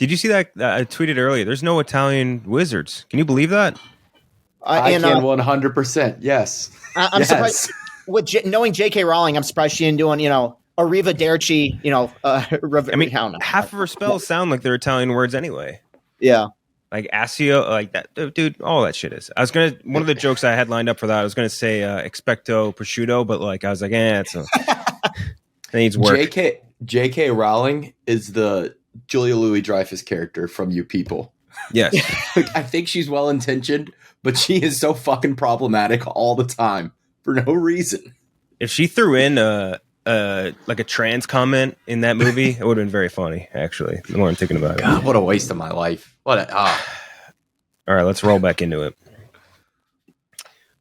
Did you see that? I tweeted earlier. There's no Italian wizards. Can you believe that? I can 100%. Yes. I'm yes. surprised with knowing J.K. Rowling. I'm surprised she didn't doing arrivederci. I mean, half of her spells sound like they're Italian words anyway. Yeah. Like Asio, like that, dude. All that shit is. One of the jokes I had lined up for that. I was gonna say expecto prosciutto, but like I was like, it needs work. J.K. Rowling is the Julia Louis-Dreyfus character from You People. Yes, I think she's well intentioned, but she is so fucking problematic all the time for no reason. If she threw in like a trans comment in that movie, it would have been very funny. Actually, the more I'm thinking about it. God, what a waste of my life. All right, let's roll back into it.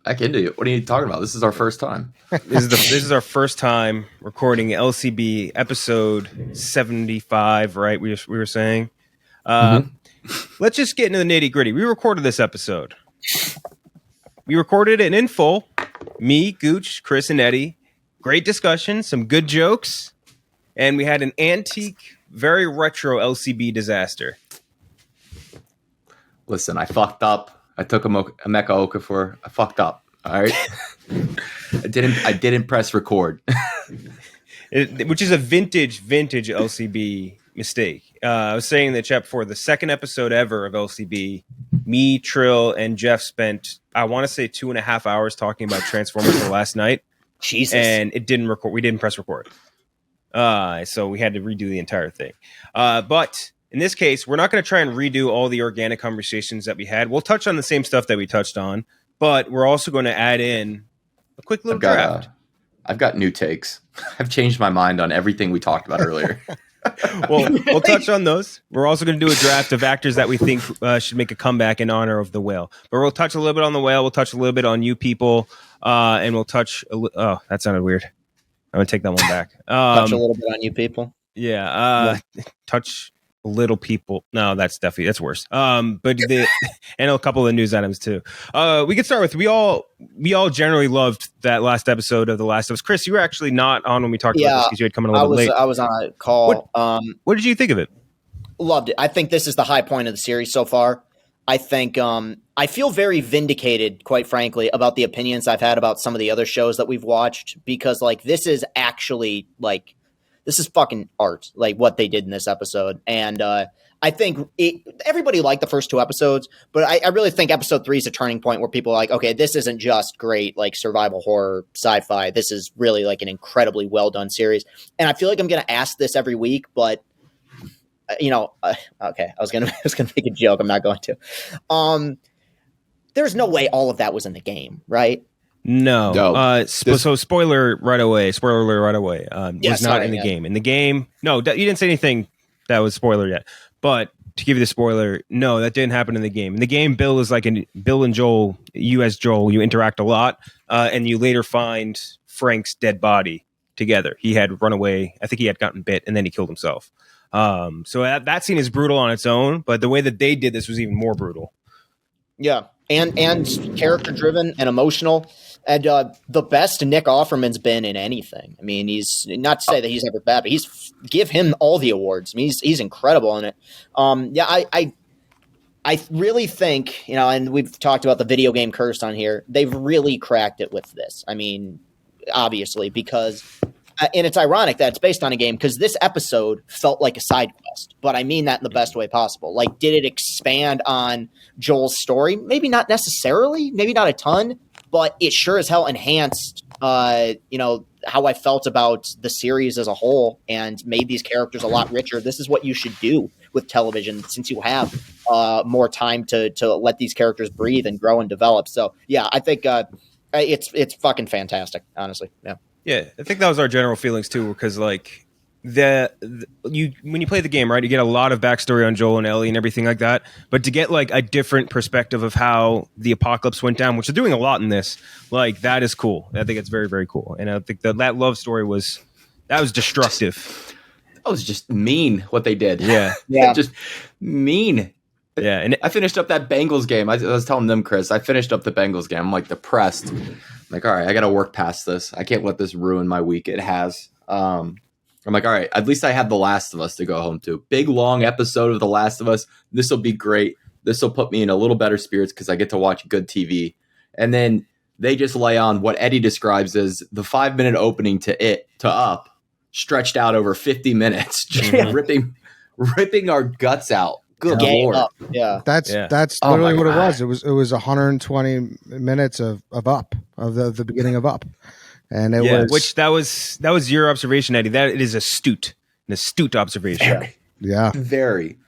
Back into it. What are you talking about? This is our first time. This is our first time recording LCB episode 75. Right, we were saying. Let's just get into the nitty gritty. We recorded this episode. We recorded it in full. Me, Gooch, Chris, and Eddie. Great discussion, some good jokes, and we had an antique, very retro LCB disaster. Listen, I fucked up. I took a Mecha Okafor. I fucked up. All right. I didn't press record. Which is a vintage LCB mistake. I was saying in the chat before, the second episode ever of LCB, me, Trill, and Jeff spent, I want to say 2.5 hours talking about Transformers the last night. Jesus. And it didn't record. We didn't press record. So we had to redo the entire thing. But in this case, we're not going to try and redo all the organic conversations that we had. We'll touch on the same stuff that we touched on, but we're also going to add in a quick little draft. I've got new takes. I've changed my mind on everything we talked about earlier. Well, we'll touch on those. We're also going to do a draft of actors that we think should make a comeback in honor of the whale. But we'll touch a little bit on the whale. We'll touch a little bit on You People. And we'll touch. Oh, that sounded weird. I'm going to take that one back. Touch a little bit on You People. Yeah. Touch little people. No, that's worse. And a couple of news items too. We could start with we all generally loved that last episode of The Last of Us. Chris, you were actually not on when we talked about this because you had come in a little bit late. I was on a call. What did you think of it? Loved it. I think this is the high point of the series so far. I think I feel very vindicated, quite frankly, about the opinions I've had about some of the other shows that we've watched, because like this is actually like this is fucking art, like what they did in this episode. And I think everybody liked the first 2 episodes, but I really think episode 3 is a turning point where people are like, okay, this isn't just great like survival horror sci-fi. This is really like an incredibly well done series. And I feel like I'm going to ask this every week, but okay, I was gonna make a joke. I'm not going to. There's no way all of that was in the game, right? No. So spoiler alert right away. Was not in the game. In the game, no, you didn't say anything that was spoiler yet. But to give you the spoiler, no, that didn't happen in the game. In the game, Bill and Joel. You as Joel, you interact a lot, and you later find Frank's dead body together. He had run away. I think he had gotten bit, and then he killed himself. So that scene is brutal on its own, but the way that they did this was even more brutal. Yeah, and character driven and emotional, and the best Nick Offerman's been in anything. I mean, he's not to say that he's ever bad, but give him all the awards. I mean, he's incredible in it. I really think, and we've talked about the video game curse on here. They've really cracked it with this. I mean, obviously, because. And it's ironic that it's based on a game because this episode felt like a side quest, but I mean that in the best way possible. Like, did it expand on Joel's story? Maybe not necessarily, maybe not a ton, but it sure as hell enhanced, how I felt about the series as a whole and made these characters a lot richer. This is what you should do with television since you have more time to let these characters breathe and grow and develop. So, yeah, I think it's fucking fantastic, honestly. Yeah. Yeah, I think that was our general feelings too, because like when you play the game, right, you get a lot of backstory on Joel and Ellie and everything like that. But to get like a different perspective of how the apocalypse went down, which they're doing a lot in this, like that is cool. I think it's very, very cool. And I think that love story was destructive. That was just mean what they did. Yeah, just mean. Yeah, and I finished up that Bengals game. I was telling them, Chris, I finished up the Bengals game. I'm like depressed. I'm like, all right, I got to work past this. I can't let this ruin my week. It has. I'm like, all right, at least I have The Last of Us to go home to. Big, long episode of The Last of Us. This will be great. This will put me in a little better spirits because I get to watch good TV. And then they just lay on what Eddie describes as the 5-minute opening to Up, stretched out over 50 minutes, just ripping our guts out. Good Lord. Up. Yeah. That's literally what it was. It was 120 minutes of Up, of the beginning of Up. And it was, which that was your observation, Eddie. That it is an astute observation. Very.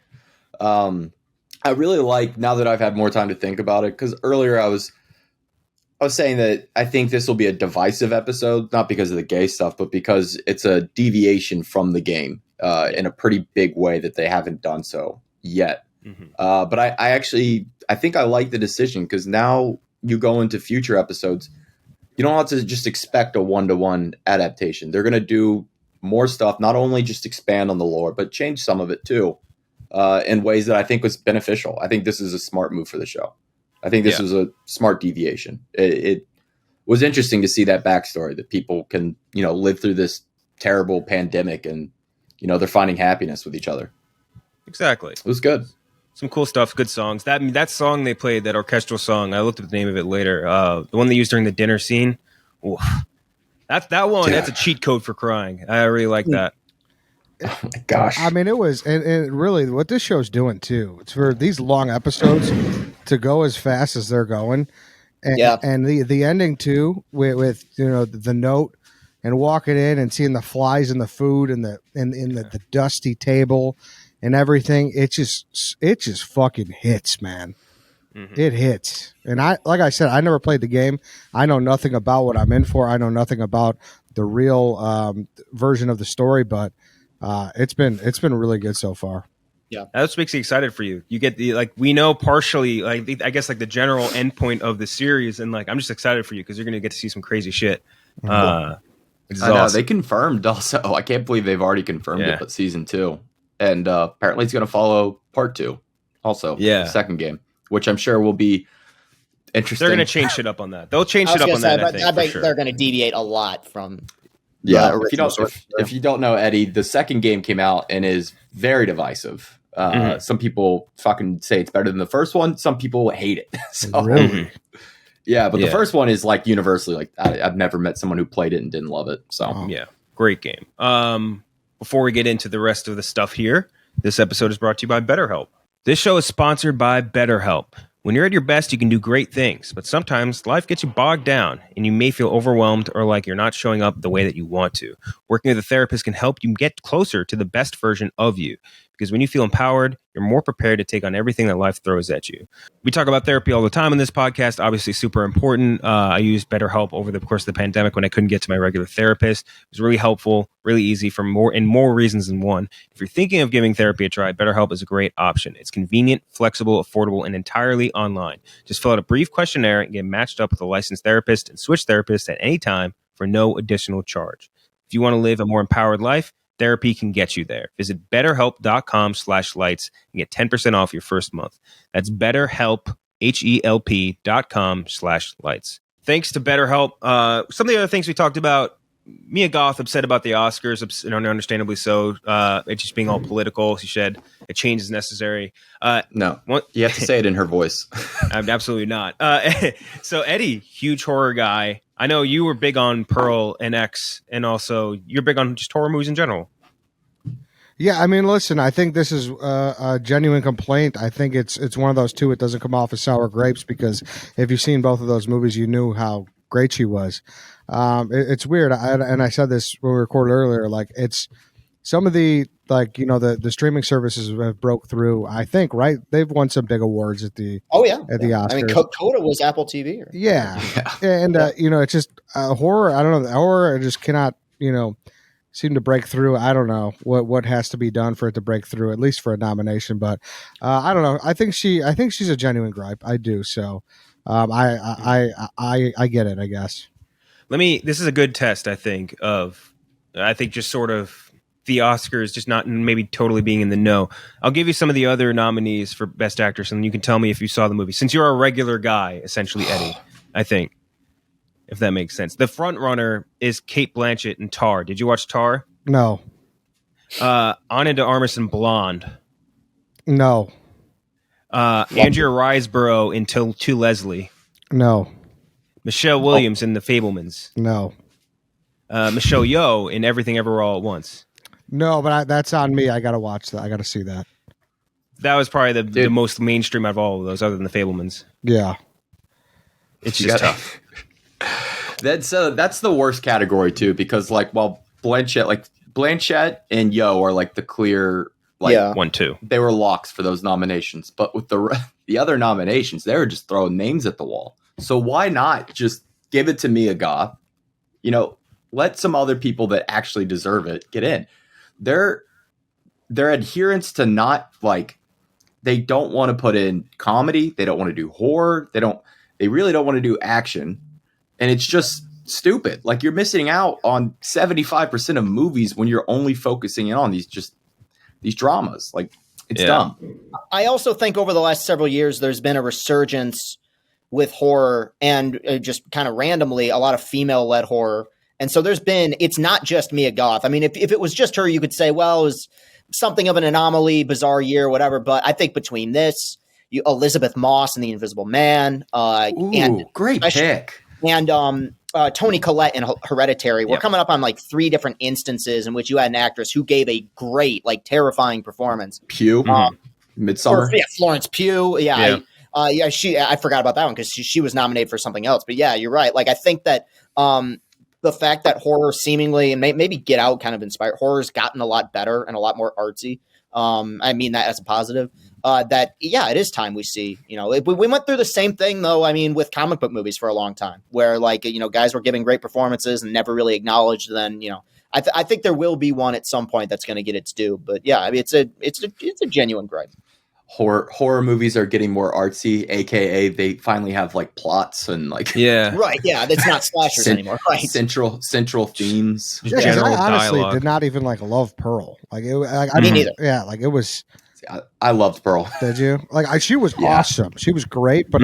I really like, now that I've had more time to think about it, because earlier I was saying that I think this will be a divisive episode, not because of the gay stuff, but because it's a deviation from the game in a pretty big way that they haven't done so yet. Mm-hmm. But I think I like the decision, because now you go into future episodes, you don't have to just expect a 1-to-1 adaptation. They're going to do more stuff, not only just expand on the lore, but change some of it too, in ways that I think was beneficial. I think this is a smart move for the show. I think this was a smart deviation. It was interesting to see that backstory, that people can, live through this terrible pandemic and, they're finding happiness with each other. Exactly. It was good. Some cool stuff, good songs. That song they played, that orchestral song, I looked at the name of it later. The one they used during the dinner scene. Oof. That one, that's a cheat code for crying. I really like that. Oh my gosh. I mean, it was, and really what this show's doing too, it's for these long episodes to go as fast as they're going. And the ending too, with the note and walking in and seeing the flies in the food and the dusty table and everything, it just fucking hits, man. Mm-hmm. It hits. And like I said, I never played the game. I know nothing about what I'm in for. I know nothing about the real version of the story, but it's been really good so far. Yeah, that's what makes me excited for you. You get we know partially, I guess the general endpoint of the series, and I'm just excited for you because you're going to get to see some crazy shit. Which is I know awesome. they confirmed also. I can't believe they've already confirmed it, but season 2. And apparently it's going to follow part 2 also. The second game, which I'm sure will be interesting. They're going to change shit up on that. They'll change shit up on that, I think, they're going to deviate a lot from if you don't know, Eddie, the second game came out and is very divisive. Some people fucking say it's better than the first one. Some people hate it. So, really? Yeah, but the first one is universally I've never met someone who played it and didn't love it. So great game. Before we get into the rest of the stuff here, this episode is brought to you by BetterHelp. This show is sponsored by BetterHelp. When you're at your best, you can do great things, but sometimes life gets you bogged down and you may feel overwhelmed or like you're not showing up the way that you want to. Working with a therapist can help you get closer to the best version of you, because when you feel empowered, you're more prepared to take on everything that life throws at you. We talk about therapy all the time on this podcast, obviously super important. I used BetterHelp over the course of the pandemic when I couldn't get to my regular therapist. It was really helpful, really easy for more reasons than one. If you're thinking of giving therapy a try, BetterHelp is a great option. It's convenient, flexible, affordable, and entirely online. Just fill out a brief questionnaire and get matched up with a licensed therapist and switch therapists at any time for no additional charge. If you want to live a more empowered life, therapy can get you there. Visit betterhelp.com/lights and get 10% off your first month. That's BetterHelp, HELP.com/lights. Thanks to BetterHelp. Some of the other things we talked about, Mia Goth upset about the Oscars, understandably so. It just being all political. She said a change is necessary. No, you have to say it in her voice. Absolutely not. So Eddie, huge horror guy. I know you were big on Pearl and X, and also you're big on just horror movies in general. Yeah, I mean, listen, I think this is a genuine complaint. I think it's one of those two. It doesn't come off as sour grapes, because if you've seen both of those movies, you knew how great she was. It's weird, and I said this when we recorded earlier. It's some of the the streaming services have broke through. I think they've won some big awards at the the Oscars. I mean, Coda was Apple TV. And it's just horror. I don't know, horror just cannot seem to break through. I don't know what has to be done for it to break through, at least for a nomination. But I don't know. I think she's a genuine gripe. I do. So I get it, I guess. This is a good test, I think just sort of the Oscars just not maybe totally being in the know. I'll give you some of the other nominees for Best Actress, and you can tell me if you saw the movie, since you're a regular guy, essentially, Eddie, I think, if that makes sense. The front runner is Cate Blanchett in Tar. Did you watch Tar? No. Ana de Armas in Blonde. No. Andrea Riseborough in To Leslie. No. Michelle Williams in The Fabelmans. No. Michelle Yeoh in Everything Everywhere All at Once. No, but that's on me. I got to watch that. I got to see that. That was probably the most mainstream out of all of those, other than The Fabelmans. Yeah. It's just tough. That's the worst category too, because while Blanchett and Yeoh are the clear 1-2. They were locks for those nominations, but with the other nominations, they were just throwing names at the wall. So why not just give it to Mia Goth? Let some other people that actually deserve it get in. Their adherence to not they don't want to put in comedy, they don't want to do horror, they really don't want to do action. And it's just stupid. You're missing out on 75% of movies when you're only focusing in on these dramas. It's dumb. I also think over the last several years, there's been a resurgence with horror and just kind of randomly a lot of female-led horror. And so it's not just Mia Goth. I mean, if it was just her, you could say, well, it was something of an anomaly, bizarre year, whatever. But I think between this, Elizabeth Moss and The Invisible Man, and great pick. And Toni Collette in Hereditary. We're coming up on 3 different instances in which you had an actress who gave a great, terrifying performance. Pugh, Midsommar. Florence Pugh. I forgot about that one because she was nominated for something else. But yeah, you're right. I think that the fact that horror seemingly, and maybe Get Out kind of inspired, horror's gotten a lot better and a lot more artsy. I mean that as a positive. It is time we see, we went through the same thing though. I mean, with comic book movies for a long time where guys were giving great performances and never really acknowledged. Then, I think there will be one at some point that's going to get its due, but yeah, I mean, it's a genuine gripe. Horror movies are getting more artsy, aka they finally have plots and right, yeah, it's not slashers anymore, right? Central themes. General I honestly dialogue. did not even love Pearl. I me neither. Yeah, it was. I loved Pearl. Did you? She was awesome. She was great, but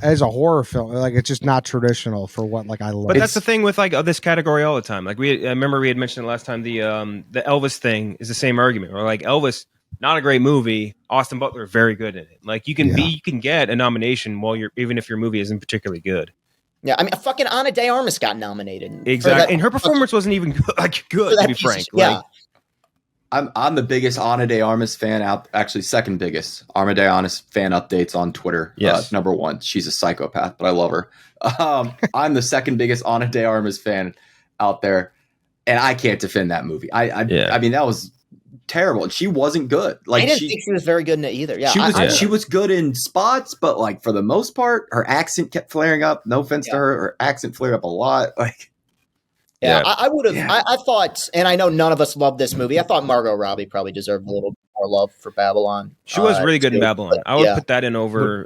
as a horror film, it's just not traditional for what I love. But that's the thing with this category all the time. I remember we had mentioned it last time. The Elvis thing is the same argument. Or Elvis, not a great movie. Austin Butler, very good in it. You can get a nomination even if your movie isn't particularly good. Yeah, I mean, fucking Ana de Armas got nominated. Exactly, and her performance wasn't even good to be frank. Yeah. I'm the biggest Ana de Armas fan out. Actually, second biggest Ana de Armas fan updates on Twitter. Yes. Number 1, she's a psychopath, but I love her. I'm the second biggest Ana de Armas fan out there, and I can't defend that movie. I mean, that was terrible, and she wasn't good. I didn't think she was very good in it either. Yeah, she was good in spots, but for the most part, her accent kept flaring up. No offense to her accent flared up a lot. Yeah, I would have. Yeah. I thought, and I know none of us love this movie. I thought Margot Robbie probably deserved a little more love for Babylon. She was really good in Babylon. I would put that in over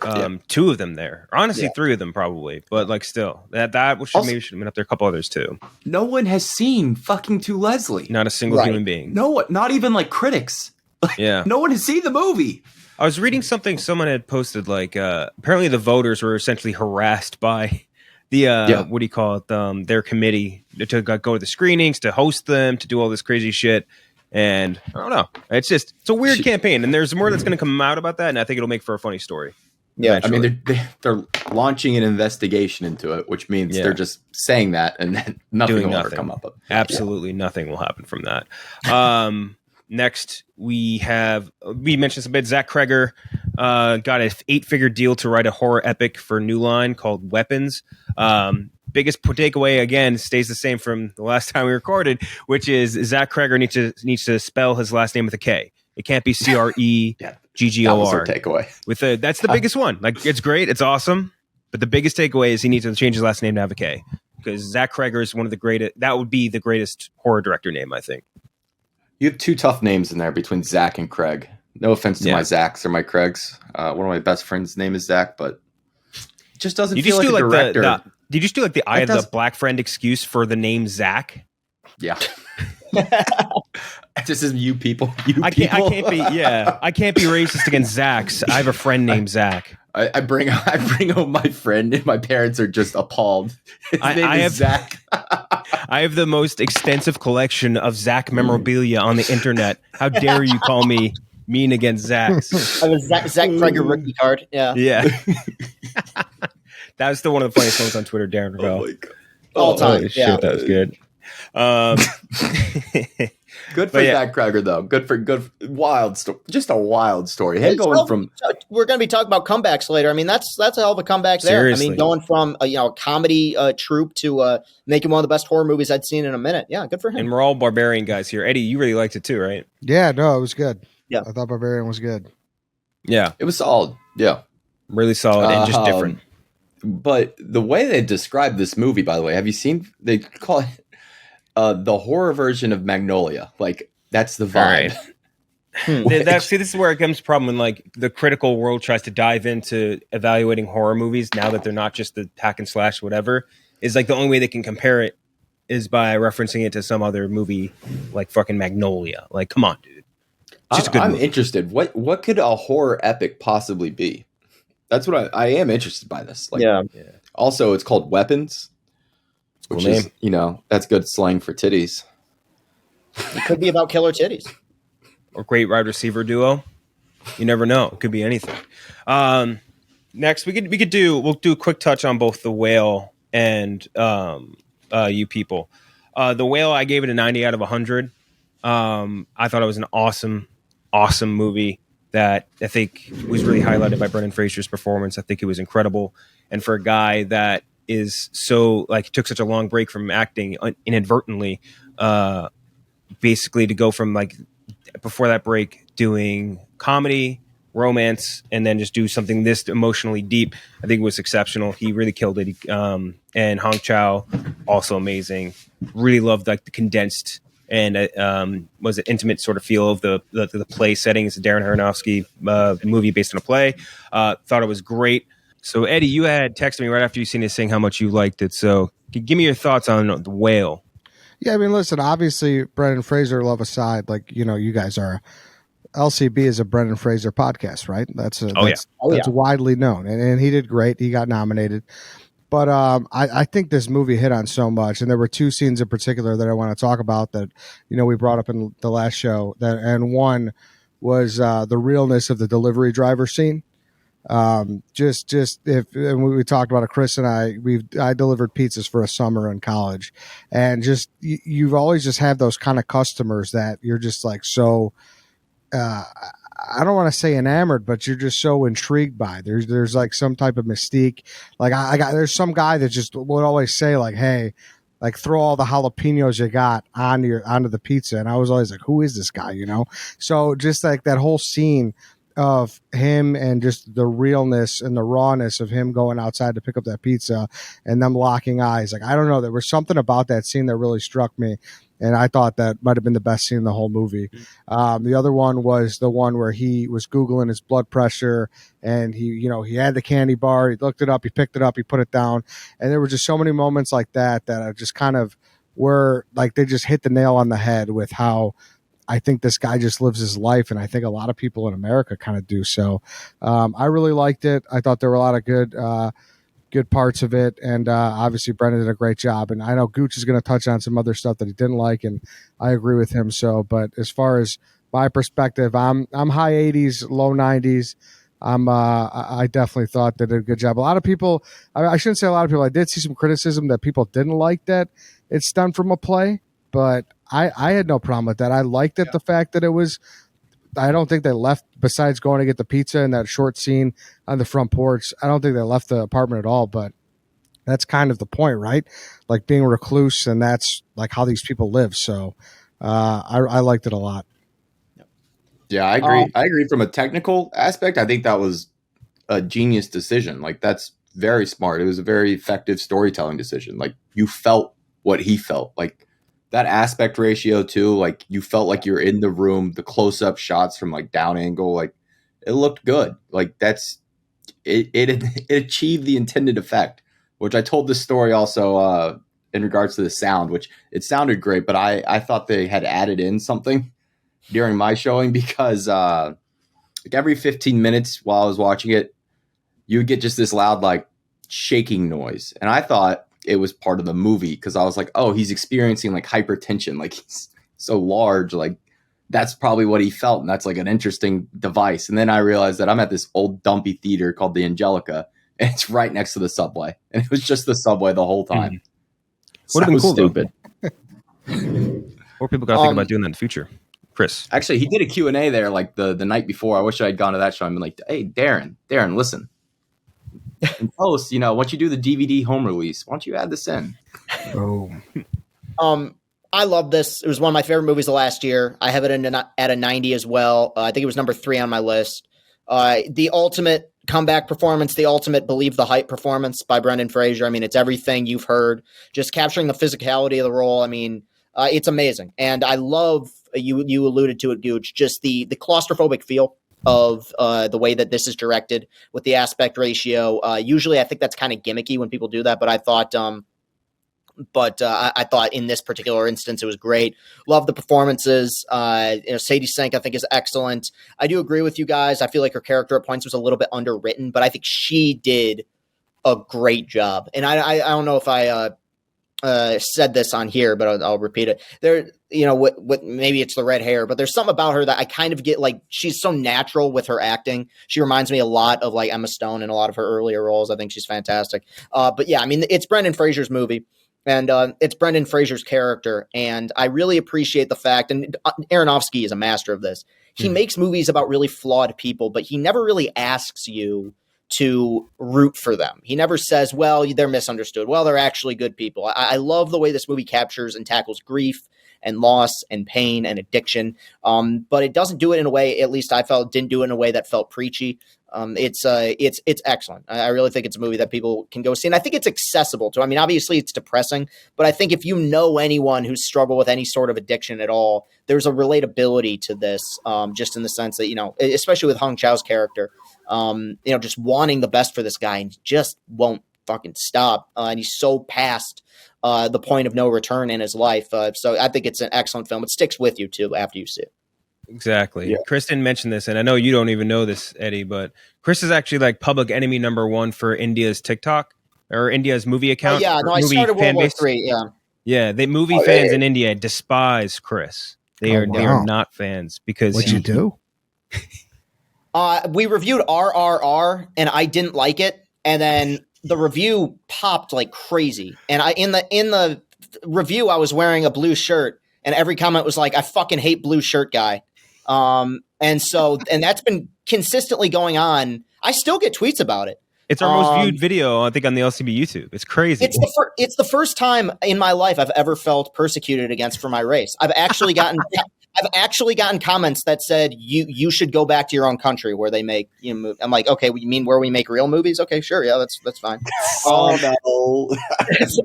2 of them there. Or honestly, 3 of them probably. But still, that maybe should have been up there. A couple others too. No one has seen fucking To Leslie. Not a single human being. No one, not even critics. No one has seen the movie. I was reading something someone had posted. Apparently the voters were essentially harassed by the what do you call it? Their committee to go to the screenings, to host them, to do all this crazy shit. And I don't know. It's a weird campaign, and there's more that's going to come out about that, and I think it'll make for a funny story. Yeah, eventually. I mean they're launching an investigation into it, which means they're just saying that, and then nothing will ever come up. Absolutely nothing will happen from that. Next, we mentioned some bit. Zach Cregger got an 8-figure deal to write a horror epic for New Line called Weapons. Biggest takeaway again stays the same from the last time we recorded, which is Zach Cregger needs to spell his last name with a K. It can't be CREGGOR. That was our takeaway. That's the biggest one. It's great, it's awesome, but the biggest takeaway is he needs to change his last name to have a K, because Zach Cregger is one of the greatest. That would be the greatest horror director name, I think. You have 2 tough names in there between Zach and Craig. No offense to my Zachs or my Craigs. One of my best friends' name is Zach, but it just doesn't feel like a director. Did you just do the I have the black friend excuse for the name Zach? Yeah. This is you people. I can't be racist against Zachs. I have a friend named Zach. I bring home my friend, and my parents are just appalled. His name is Zach. I have the most extensive collection of Zach memorabilia on the internet. How dare you call me mean against Zach's? I was Zach Cregger rookie card. Yeah. Yeah. That was still one of the funniest moments on Twitter, Darren Ravel. Oh my God. All time. Shit, yeah. That was good. Good for Zach Cregger, though. Wild story. Just a wild story. Him going from. We're going to be talking about comebacks later. I mean, that's a hell of a comeback there. Seriously. I mean, going from a comedy troupe to making one of the best horror movies I'd seen in a minute. Yeah, good for him. And we're all Barbarian guys here. Eddie, you really liked it too, right? Yeah, no, it was good. Yeah, I thought Barbarian was good. Yeah, it was solid. Yeah, really solid and just different. But the way they describe this movie, by the way, have you seen? They call it the horror version of Magnolia. Like, that's the vibe. Right. See, this is where it comes problem when like the critical world tries to dive into evaluating horror movies now that they're not just the hack and slash whatever. Is like the only way they can compare it is by referencing it to some other movie like fucking Magnolia. Like, come on, dude. I'm interested. What could a horror epic possibly be? That's what I am interested by this. Like, yeah. Also, it's called Weapons, which is, that's good slang for titties. It could be about killer titties. Or great wide receiver duo. You never know. It could be anything. Next, we'll do a quick touch on both The Whale and You People. The Whale, I gave it a 90 out of 100. I thought it was an awesome movie that I think was really highlighted by Brendan Fraser's performance. I think it was incredible. And for a guy that is so like took such a long break from acting inadvertently, basically to go from like before that break doing comedy, romance, and then just do something this emotionally deep, I think it was exceptional. He really killed it. And Hong Chow, also amazing. Really loved like the condensed and was an intimate sort of feel of the play setting. It's a Darren Aronofsky movie based on a play. Thought it was great. So Eddie, you had texted me right after you seen it saying how much you liked it. So give me your thoughts on The Whale. Yeah, I mean, listen, obviously Brendan Fraser love aside, like, you guys are. LCB is a Brendan Fraser podcast, right? That's widely known, and he did great. He got nominated. But I think this movie hit on so much, and there were two scenes in particular that I want to talk about that we brought up in the last show. And one was the realness of the delivery driver scene. Just if and we talked about it, Chris and I delivered pizzas for a summer in college, and just you've always just had those kind of customers that you're just like so. I don't want to say enamored, but you're just so intrigued by. There's like some type of mystique. Like there's some guy that just would always say like, "Hey, like throw all the jalapenos you got onto the pizza," and I was always like, "Who is this guy?" So just like that whole scene of him and just the realness and the rawness of him going outside to pick up that pizza and them locking eyes. Like, I don't know, there was something about that scene that really struck me. And I thought that might have been the best scene in the whole movie. The other one was the one where he was Googling his blood pressure and he had the candy bar. He looked it up, he picked it up, he put it down. And there were just so many moments like that I just kind of were like, they just hit the nail on the head with how I think this guy just lives his life. And I think a lot of people in America kind of do. So I really liked it. I thought there were a lot of good parts of it, and obviously Brendan did a great job. And I know Gooch is going to touch on some other stuff that he didn't like, and I agree with him. So, but as far as my perspective, I'm high 80s, low 90s. I definitely thought they did a good job. A lot of people, I shouldn't say a lot of people. I did see some criticism that people didn't like that it's done from a play, but I had no problem with that. I liked it, the fact that it was. I don't think they left, besides going to get the pizza and that short scene on the front porch. I don't think they left the apartment at all, but that's kind of the point, right? Like being recluse, and that's like how these people live. So I liked it a lot. Yeah, I agree. I agree from a technical aspect. I think that was a genius decision. Like, that's very smart. It was a very effective storytelling decision. Like, you felt what he felt. Like, that aspect ratio too, like you felt like you're in the room, the close-up shots from like down angle, like it looked good. Like it achieved the intended effect, which I told this story also in regards to the sound, which it sounded great, but I thought they had added in something during my showing because like every 15 minutes while I was watching it, you would get just this loud like shaking noise. And I thought it was part of the movie, because I was like, oh, he's experiencing like hypertension, like he's so large, like that's probably what he felt, and that's like an interesting device. And then I realized that I'm at this old dumpy theater called the Angelica, and it's right next to the subway, and it was just the subway the whole time. Would have been cool, stupid. More people got to think about doing that in the future. Chris, actually, he did a Q&A there like the night before. I wish I had gone to that show. I'm like, hey, Darren, listen. In post, once you do the DVD home release, why don't you add this in? Oh. I love this. It was one of my favorite movies of last year. I have it at a 90 as well. I think it was number 3 on my list. The ultimate comeback performance, the ultimate believe the hype performance by Brendan Fraser. I mean, it's everything you've heard, just capturing the physicality of the role. I mean, it's amazing. And I love, you alluded to it, Gooch, just the claustrophobic feel of the way that this is directed with the aspect ratio. Usually I think that's kind of gimmicky when people do that, but I thought I thought in this particular instance, it was great. Love the performances. Sadie Sink, I think, is excellent. I do agree with you guys. I feel like her character at points was a little bit underwritten, but I think she did a great job. And I don't know if I said this on here, but I'll repeat it. There, what maybe it's the red hair, but there's something about her that I kind of get, like, she's so natural with her acting. She reminds me a lot of like Emma Stone in a lot of her earlier roles. I think she's fantastic. But yeah, I mean, it's Brendan Fraser's movie. And it's Brendan Fraser's character, and I really appreciate the fact, and Aronofsky is a master of this. He makes movies about really flawed people, but he never really asks you to root for them. He never says, well, they're misunderstood. Well, they're actually good people. I love the way this movie captures and tackles grief and loss and pain and addiction, but it doesn't do it in a way, at least I felt, didn't do it in a way that felt preachy. It's excellent. I really think it's a movie that people can go see. And I think it's accessible too. I mean, obviously it's depressing, but I think if you know anyone who's struggled with any sort of addiction at all, there's a relatability to this, just in the sense that, especially with Hong Chau's character, just wanting the best for this guy and just won't fucking stop. And he's so past the point of no return in his life. So I think it's an excellent film. It sticks with you too after you see it. Exactly. Yeah. Chris didn't mention this, and I know you don't even know this, Eddie, but Chris is actually like public enemy number 1 for India's TikTok or India's movie account. I started World War III. Yeah. Yeah, the movie fans in India despise Chris. They are not fans because what'd you do? We reviewed RRR, and I didn't like it, and then the review popped like crazy. And in the review, I was wearing a blue shirt, and every comment was like, "I fucking hate blue shirt guy." And that's been consistently going on. I still get tweets about it. It's our most viewed video, I think, on the LCB YouTube. It's crazy. It's the first time in my life I've ever felt persecuted against for my race. I've actually gotten comments that said you should go back to your own country where they make I'm like, okay, you mean where we make real movies? Okay, sure, yeah, that's fine. No.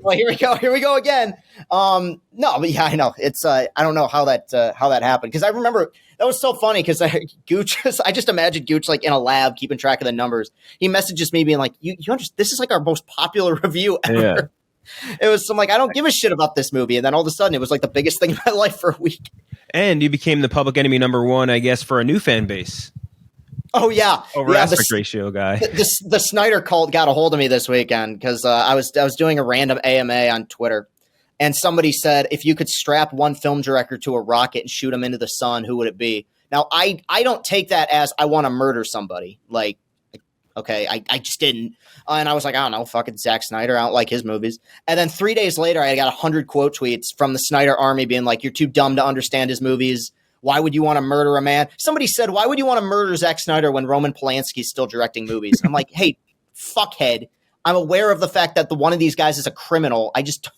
Well, here we go again. No, but yeah, I know it's I don't know how that happened, because I remember that was so funny because I just imagined Gooch like in a lab keeping track of the numbers. He messages me being like, you understand, this is like our most popular review ever. Yeah. It was some like, I don't give a shit about this movie, and then all of a sudden it was like the biggest thing in my life for a week. And you became the public enemy number 1, I guess, for a new fan base. Oh yeah, over aspect ratio guy. The Snyder cult got a hold of me this weekend because I was doing a random AMA on Twitter, and somebody said, if you could strap one film director to a rocket and shoot him into the sun, who would it be? Now I don't take that as I want to murder somebody. Like, okay, I just didn't, and I was like, I don't know, fucking Zack Snyder. I don't like his movies. And then 3 days later, I got 100 quote tweets from the Snyder army being like, you're too dumb to understand his movies. Why would you want to murder a man? Somebody said, why would you want to murder Zack Snyder when Roman Polanski's still directing movies? I'm like, hey, fuckhead. I'm aware of the fact that one of these guys is a criminal. I just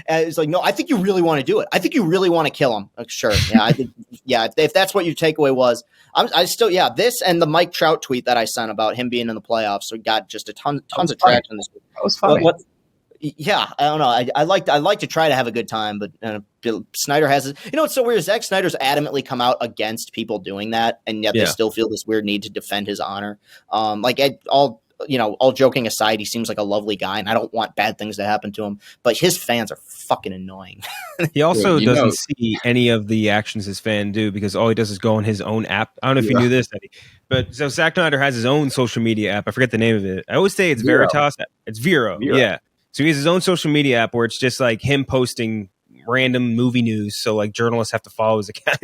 it's like, no, I think you really want to do it. I think you really want to kill him. Like, sure. Yeah. I think, yeah. If that's what your takeaway was, I still, yeah, this and the Mike Trout tweet that I sent about him being in the playoffs. So got just tons of traction this week. That was funny. Yeah, I don't know. I like to try to have a good time, but Snyder has it. It's so weird. Zack Snyder's adamantly come out against people doing that, and yet they still feel this weird need to defend his honor. All joking aside, he seems like a lovely guy, and I don't want bad things to happen to him. But his fans are fucking annoying. He also doesn't see any of the actions his fans do, because all he does is go on his own app. I don't know if you knew this, Eddie, but so Zack Snyder has his own social media app. I forget the name of it. I always say it's Veritas. It's Vero. Yeah. So he has his own social media app where it's just like him posting random movie news. So like journalists have to follow his account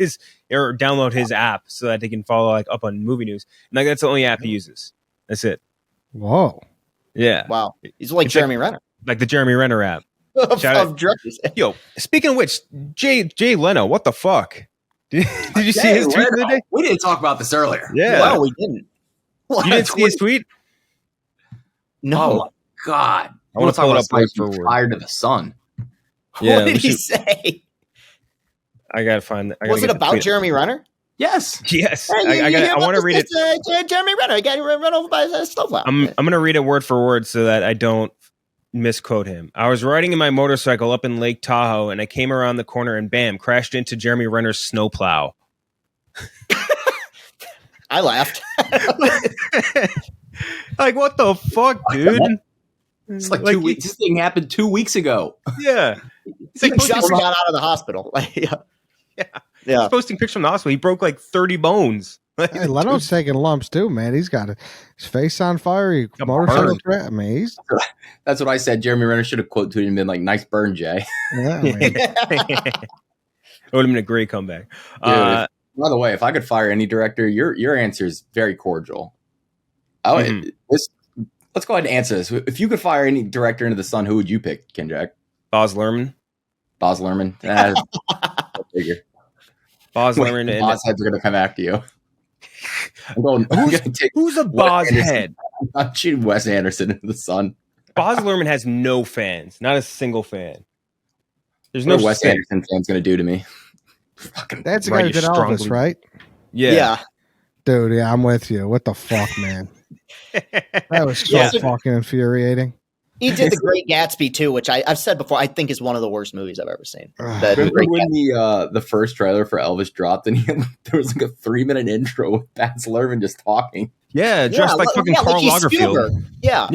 or download his app so that they can follow like up on movie news. And like that's the only app he uses. That's it. Whoa. Yeah. Wow. He's like Jeremy Renner. Like the Jeremy Renner app. of drugs. Yo, speaking of which, Jay Leno, what the fuck? Did you see his tweet the other day? We didn't talk about this earlier. Yeah. No, we didn't. You didn't see his tweet? No. Oh my God. I want to pull it up word for word. Fired to the sun. Yeah, what did he say? I gotta find it. Was it about Jeremy Renner? Yes. Yes. Hey, I want to read it. Jeremy Renner. He got run over by a snowplow. I'm gonna read it word for word so that I don't misquote him. I was riding in my motorcycle up in Lake Tahoe, and I came around the corner and bam, crashed into Jeremy Renner's snowplow. I laughed. Like, what the fuck, dude? It's like 2 weeks. This thing happened 2 weeks ago. Yeah. He just got out of the hospital. Yeah. He's posting pictures from the hospital. He broke like 30 bones. Hey, Leno's taking lumps too, man. He's got his face on fire. He motorcycle threat. I mean, that's what I said. Jeremy Renner should have quote tweeted and been like, "Nice burn, Jay." Yeah, it would have been a great comeback. Dude, by the way, if I could fire any director, your answer is very cordial. Let's go ahead and answer this. If you could fire any director into the sun, who would you pick, Kendrick? Baz Luhrmann. Baz Luhrmann. Figure. Baz Luhrmann. And Baz heads are going to come after you. Who's a Baz head? I'm shooting Wes Anderson into the sun. Baz Luhrmann has no fans. Not a single fan. There's what no Wes Anderson fan's going to do to me. Fucking that's the guy who did Elvis, right? Yeah. Dude, yeah, I'm with you. What the fuck, man? That was so fucking infuriating. He did The Great Gatsby too, which I've said before, I think is one of the worst movies I've ever seen. Remember when the first trailer for Elvis dropped and there was like a 3-minute intro with Baz Luhrmann just talking? Yeah, dressed like fucking Karl Lagerfeld. Yeah.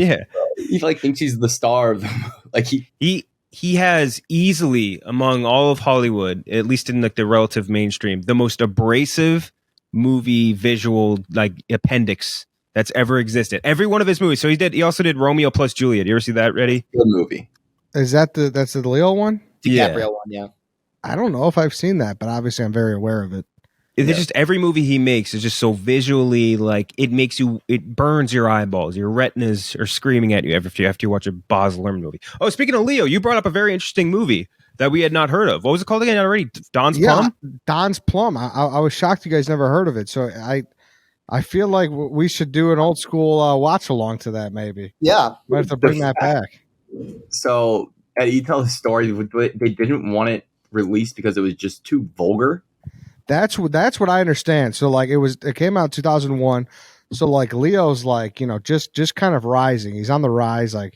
He like thinks he's the star of the like he has easily among all of Hollywood, at least in like the relative mainstream, the most abrasive movie visual like appendix that's ever existed. Every one of his movies. So he also did Romeo plus Juliet. You ever see that, Reddy? Good movie. Is that's the Leo one? DiCaprio one, yeah. I don't know if I've seen that, but obviously I'm very aware of it. It's just every movie he makes is just so visually like it burns your eyeballs. Your retinas are screaming at you after you watch a Baz Luhrmann movie. Oh, speaking of Leo, you brought up a very interesting movie that we had not heard of. What was it called again already? Don's Plum? Don's Plum. I was shocked you guys never heard of it. So I feel like we should do an old school watch along to that maybe. Yeah. Might have to bring that back. So, Eddie, you tell the story. They didn't want it released because it was just too vulgar. That's what I understand. So like it came out in 2001. So like Leo's like, just kind of rising. He's on the rise, and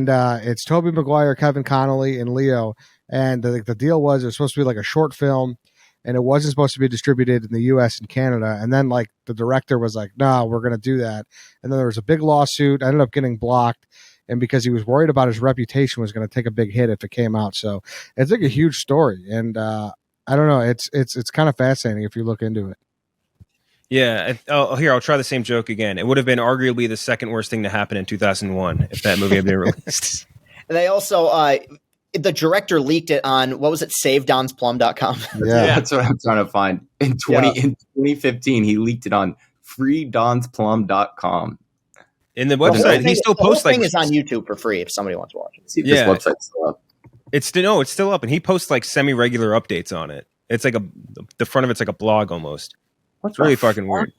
it's Tobey Maguire, Kevin Connolly, and Leo. And the deal was it was supposed to be like a short film, and it wasn't supposed to be distributed in the US and Canada. And then like the director was like, no, we're gonna do that. And then there was a big lawsuit, ended up getting blocked. And because he was worried about his reputation was going to take a big hit if it came out. So it's like a huge story. And I don't know. It's kind of fascinating if you look into it. Yeah. Here, I'll try the same joke again. It would have been arguably the second worst thing to happen in 2001 if that movie had been released. They also, the director leaked it on, what was it, savedonsplum.com? Yeah, that's what I'm trying to find. In 2015, he leaked it on freedonsplum.com. In the website, he still posts the whole thing is on YouTube for free if somebody wants to watch it. See if this website's still up. It's still up, and he posts like semi-regular updates on it. It's like the front of it's like a blog almost. It's really fucking weird.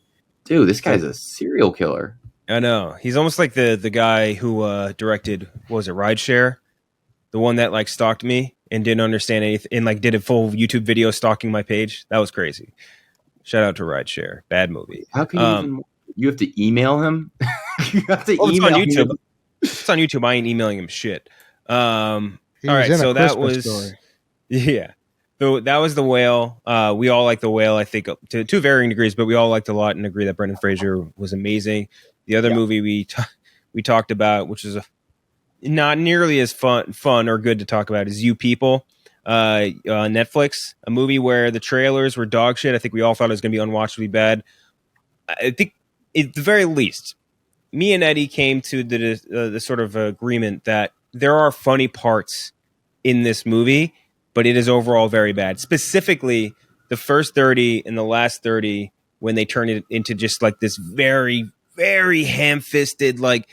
Dude, this guy's a serial killer. I know. He's almost like the guy who directed, what was it, Rideshare? The one that like stalked me and didn't understand anything and like did a full YouTube video stalking my page. That was crazy. Shout out to Rideshare. Bad movie. How can you have to email him? You have to email it's on YouTube. him. It's on YouTube. I ain't emailing him shit. All right, so that was story. Yeah. So that was The Whale. We all like The Whale, I think, to varying degrees, but we all liked a lot and agree that Brendan Fraser was amazing. The other movie we talked about, which is not nearly as fun or good to talk about, is You People, Netflix, a movie where the trailers were dog shit. I think we all thought it was going to be unwatchably bad. I think, at the very least, me and Eddie came to the sort of agreement that there are funny parts in this movie, but it is overall very bad. Specifically, the first 30 and the last 30, when they turn it into just like this very, very ham-fisted, like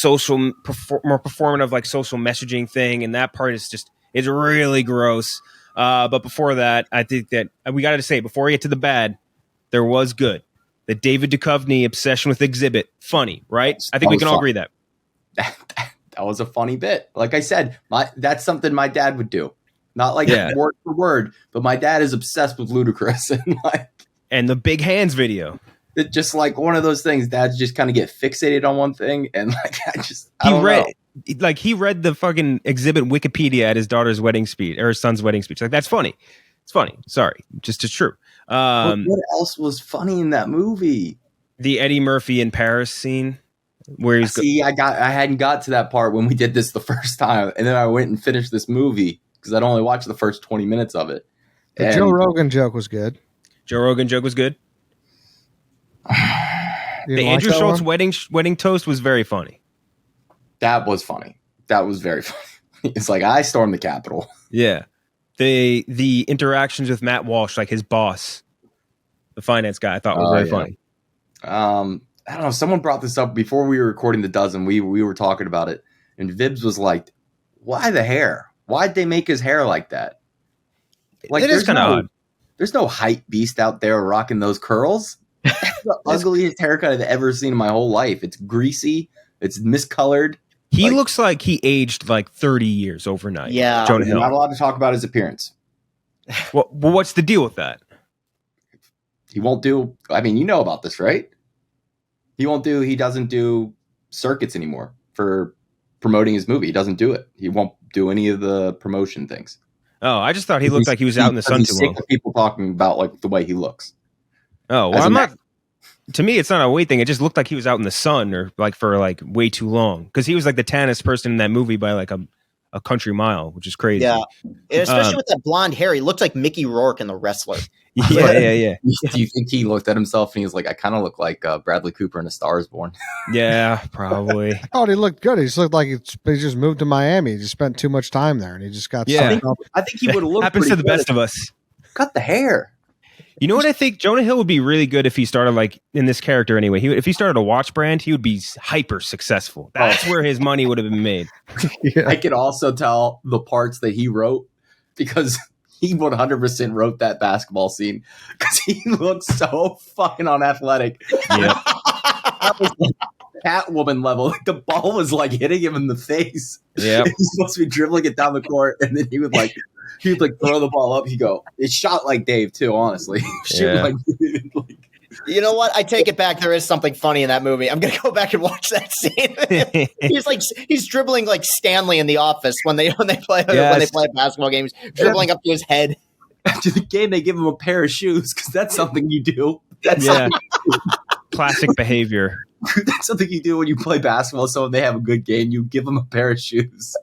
more performative, like social messaging thing. And that part is it's really gross. But before that, I think that we got to say, before we get to the bad, there was good. The David Duchovny obsession with Exhibit, funny, right? I think we can all agree that. That was a funny bit. Like I said, that's something my dad would do. Not like word for word, but my dad is obsessed with Ludacris and the Big Hands video. It's just like one of those things. Dads just kind of get fixated on one thing, and like he read the fucking Exhibit Wikipedia at his daughter's wedding speech or his son's wedding speech. Like that's funny. It's funny. Sorry, just it's true. What else was funny in that movie? The Eddie Murphy in Paris scene where he's I hadn't got to that part when we did this the first time, and then I went and finished this movie because I'd only watched the first 20 minutes of it. The Joe Rogan joke was good. Joe Rogan joke was good. The Andrew Schultz wedding toast was very funny. That was funny. That was very funny. It's like I stormed the Capitol. Yeah. The interactions with Matt Walsh, like his boss, the finance guy, I thought was very funny. I don't know. Someone brought this up before we were recording the dozen. We were talking about it, and Vibs was like, "Why the hair? Why'd they make his hair like that?" Like it is kind of odd. There's no hype beast out there rocking those curls. That's the ugliest haircut I've ever seen in my whole life. It's greasy. It's miscolored. He looks like he aged like 30 years overnight. Yeah. Jonah Hill. You're not allowed to talk about his appearance. Well, what's the deal with that? He won't do. I mean, you know about this, right? He doesn't do circuits anymore for promoting his movie. He doesn't do it. He won't do any of the promotion things. Oh, I just thought he looked like he was out in the sun too long. People talking about like the way he looks. Oh, well, I'm not. To me, it's not a weight thing. It just looked like he was out in the sun or like for like way too long because he was like the tannest person in that movie by like a country mile, which is crazy. Yeah, and especially with that blonde hair, he looked like Mickey Rourke in The Wrestler. Yeah. Do you think he looked at himself and he was like, I kind of look like Bradley Cooper in A Star Is Born? Yeah, probably. Oh, he looked good. He just looked like he just moved to Miami. He just spent too much time there, and he just got. Yeah, I think he would have looked. Happens to the best of us. Cut the hair. You know what I think? Jonah Hill would be really good if he started like in this character anyway. If he started a watch brand, he would be hyper successful. That's where his money would have been made. Yeah. I can also tell the parts that he wrote because he 100% wrote that basketball scene because he looks so fucking unathletic. Yeah. That was like Catwoman level. Like the ball was like hitting him in the face. Yeah. He's supposed to be dribbling it down the court, and then he would throw the ball up. He'd go, it shot like Dave too, honestly. Yeah. You know what? I take it back. There is something funny in that movie. I'm gonna go back and watch that scene. he's dribbling like Stanley in The Office when they play a basketball game. He's dribbling up to his head. After the game, they give him a pair of shoes because that's something you do. Classic behavior. That's something you do when you play basketball. So when they have a good game, you give them a pair of shoes.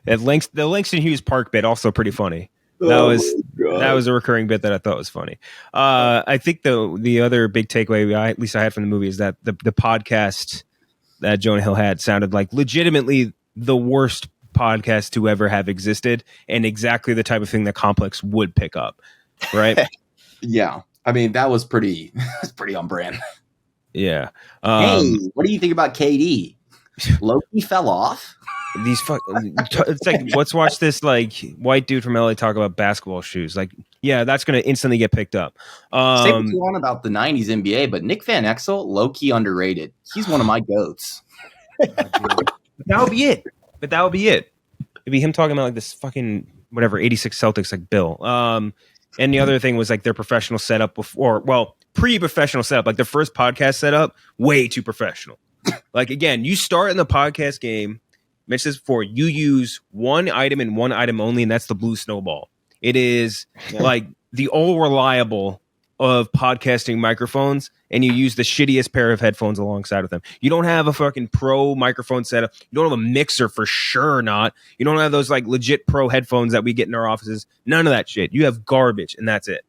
The Langston Hughes Park bit also pretty funny. That was a recurring bit that I thought was funny. I think the other big takeaway, at least I had from the movie, is that the podcast that Jonah Hill had sounded like legitimately the worst podcast to ever have existed, and exactly the type of thing that Complex would pick up. Right? Yeah, I mean that was pretty on brand. Yeah. Hey, what do you think about KD? Loki fell off. It's like, let's watch this like white dude from LA talk about basketball shoes. Like, yeah, that's going to instantly get picked up. Say what you want about the 90s NBA, but Nick Van Exel, low-key underrated. He's one of my goats. That would be it. But that would be it. It'd be him talking about like this fucking whatever 86 Celtics like Bill. And the other thing was like their professional setup pre-professional setup. Like their first podcast setup, way too professional. Like again, you start in the podcast game. Mentioned this before. You use one item and one item only, and that's the blue snowball. It is like the all reliable of podcasting microphones, and you use the shittiest pair of headphones alongside with them. You don't have a fucking pro microphone setup. You don't have a mixer for sure. Not. You don't have those like legit pro headphones that we get in our offices. None of that shit. You have garbage, and that's it.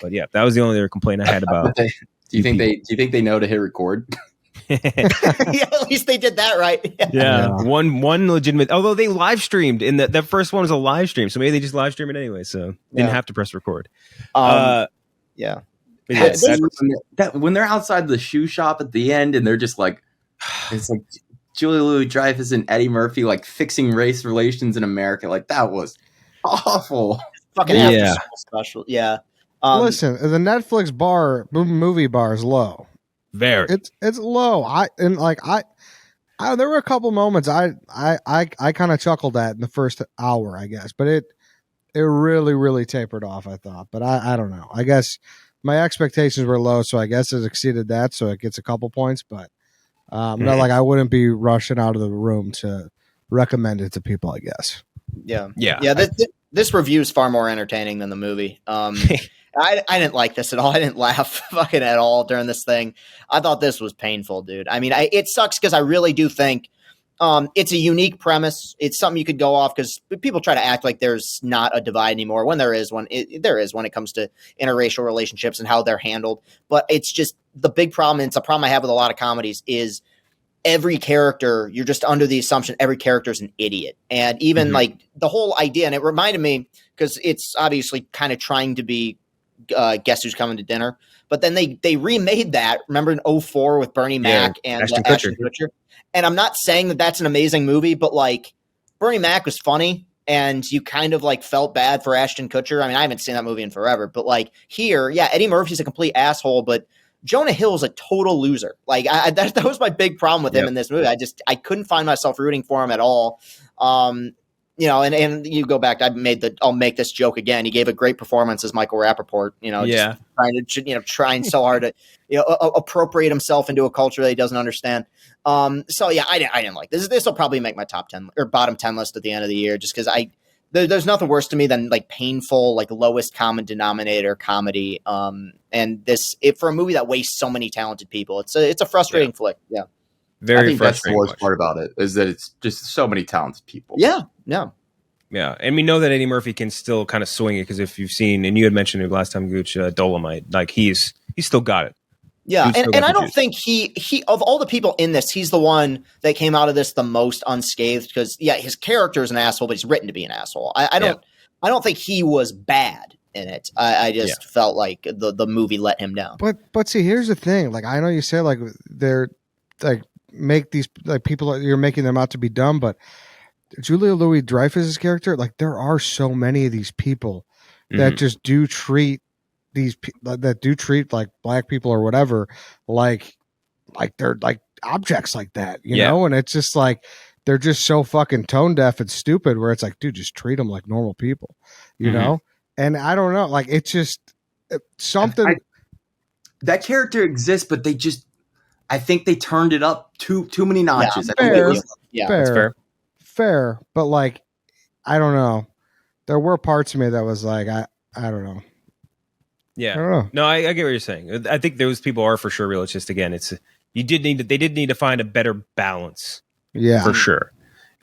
But yeah, that was the only other complaint I had about. Do you think they know to hit record? Yeah, at least they did that right. Yeah. One legitimate. Although they live streamed in that first one was a live stream, so maybe they just live stream it anyway. So didn't have to press record. Yeah. When they're outside the shoe shop at the end, and they're just like, it's like Julia Louis-Dreyfus and Eddie Murphy like fixing race relations in America. Like that was awful. Fucking after school special. Yeah. Listen, the Netflix movie bar is low. Very. It's low. There were a couple moments I kind of chuckled at in the first hour, I guess, but it really, really tapered off, I thought. But I don't know. I guess my expectations were low, so I guess it exceeded that, so it gets a couple points. But not like I wouldn't be rushing out of the room to recommend it to people, I guess. Yeah. This review is far more entertaining than the movie. I didn't like this at all. I didn't laugh fucking at all during this thing. I thought this was painful, dude. I mean, it sucks because I really do think it's a unique premise. It's something you could go off because people try to act like there's not a divide anymore when there is one. There is when it comes to interracial relationships and how they're handled. But it's just the big problem, and it's a problem I have with a lot of comedies, is every character, you're just under the assumption every character is an idiot. And even like the whole idea, and it reminded me because it's obviously kind of trying to be Guess Who's Coming to Dinner. But then they remade that, remember in 2004 with Bernie Mac and Ashton Kutcher. And I'm not saying that that's an amazing movie, but like Bernie Mac was funny and you kind of like felt bad for Ashton Kutcher. I mean, I haven't seen that movie in forever, but like here, Eddie Murphy's a complete asshole, but Jonah Hill is a total loser. Like that was my big problem with him in this movie. I couldn't find myself rooting for him at all. And you go back. I'll make this joke again. He gave a great performance as Michael Rappaport. Trying so hard to appropriate himself into a culture that he doesn't understand. I didn't like this. This will probably make my top 10 or bottom 10 list at the end of the year, just because there's nothing worse to me than like painful, like lowest common denominator comedy. And for a movie that wastes so many talented people, it's a frustrating flick. Yeah. I think that's the worst part about it, is that it's just so many talented people. Yeah. And we know that Eddie Murphy can still kind of swing it, because if you've seen, and you had mentioned it last time, Gooch, Dolomite, like he's still got it. Yeah, and I don't think he of all the people in this, he's the one that came out of this the most unscathed, because his character is an asshole, but he's written to be an asshole. I don't think he was bad in it. I just felt like the movie let him down. But see, here's the thing. Like, I know you say like they're like make these like people, you're making them out to be dumb, but Julia Louis-Dreyfus's character, like there are so many of these people that just do treat like black people or whatever like they're like objects like that, you know? And it's just like they're just so fucking tone deaf and stupid, where it's like, dude, just treat them like normal people, you know? And I don't know, like it's just something. That character exists, but I think they turned it up too many notches. Fair, but like I don't know. There were parts of me that was like I don't know. Yeah, I don't know. No, I get what you're saying. I think those people are for sure real. It's just, again, they did need to find a better balance. Yeah, for sure.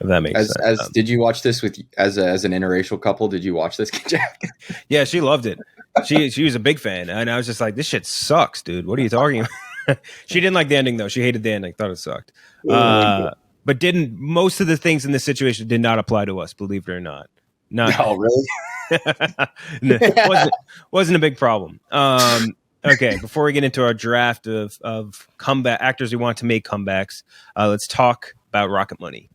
If that makes sense. Did you watch this as an interracial couple? Did you watch this, Jack? Yeah, she loved it. She was a big fan, and I was just like, this shit sucks, dude. What are you talking about? She didn't like the ending though. She hated the ending. Thought it sucked. But most of the things in this situation did not apply to us, believe it or not. Oh, really? wasn't a big problem. Okay, before we get into our draft of comeback actors we want to make comebacks, let's talk about Rocket Money.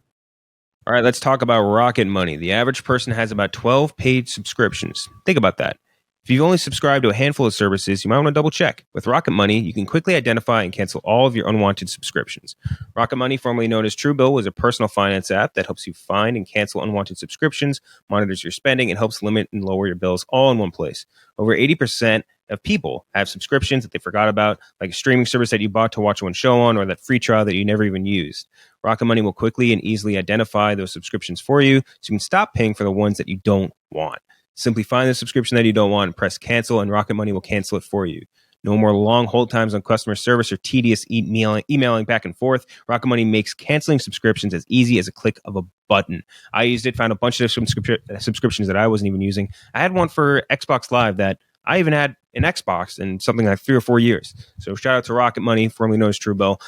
All right, let's talk about Rocket Money. The average person has about 12 paid subscriptions. Think about that. If you've only subscribed to a handful of services, you might want to double check. With Rocket Money, you can quickly identify and cancel all of your unwanted subscriptions. Rocket Money, formerly known as Truebill, was a personal finance app that helps you find and cancel unwanted subscriptions, monitors your spending, and helps limit and lower your bills all in one place. Over 80% of people have subscriptions that they forgot about, like a streaming service that you bought to watch one show on, or that free trial that you never even used. Rocket Money will quickly and easily identify those subscriptions for you, so you can stop paying for the ones that you don't want. Simply find the subscription that you don't want and press cancel, and Rocket Money will cancel it for you. No more long hold times on customer service or tedious emailing back and forth. Rocket Money makes canceling subscriptions as easy as a click of a button. I used it, found a bunch of subscriptions that I wasn't even using. I had one for Xbox Live that I even had an Xbox in something like 3 or 4 years. So shout out to Rocket Money, formerly known as Truebill.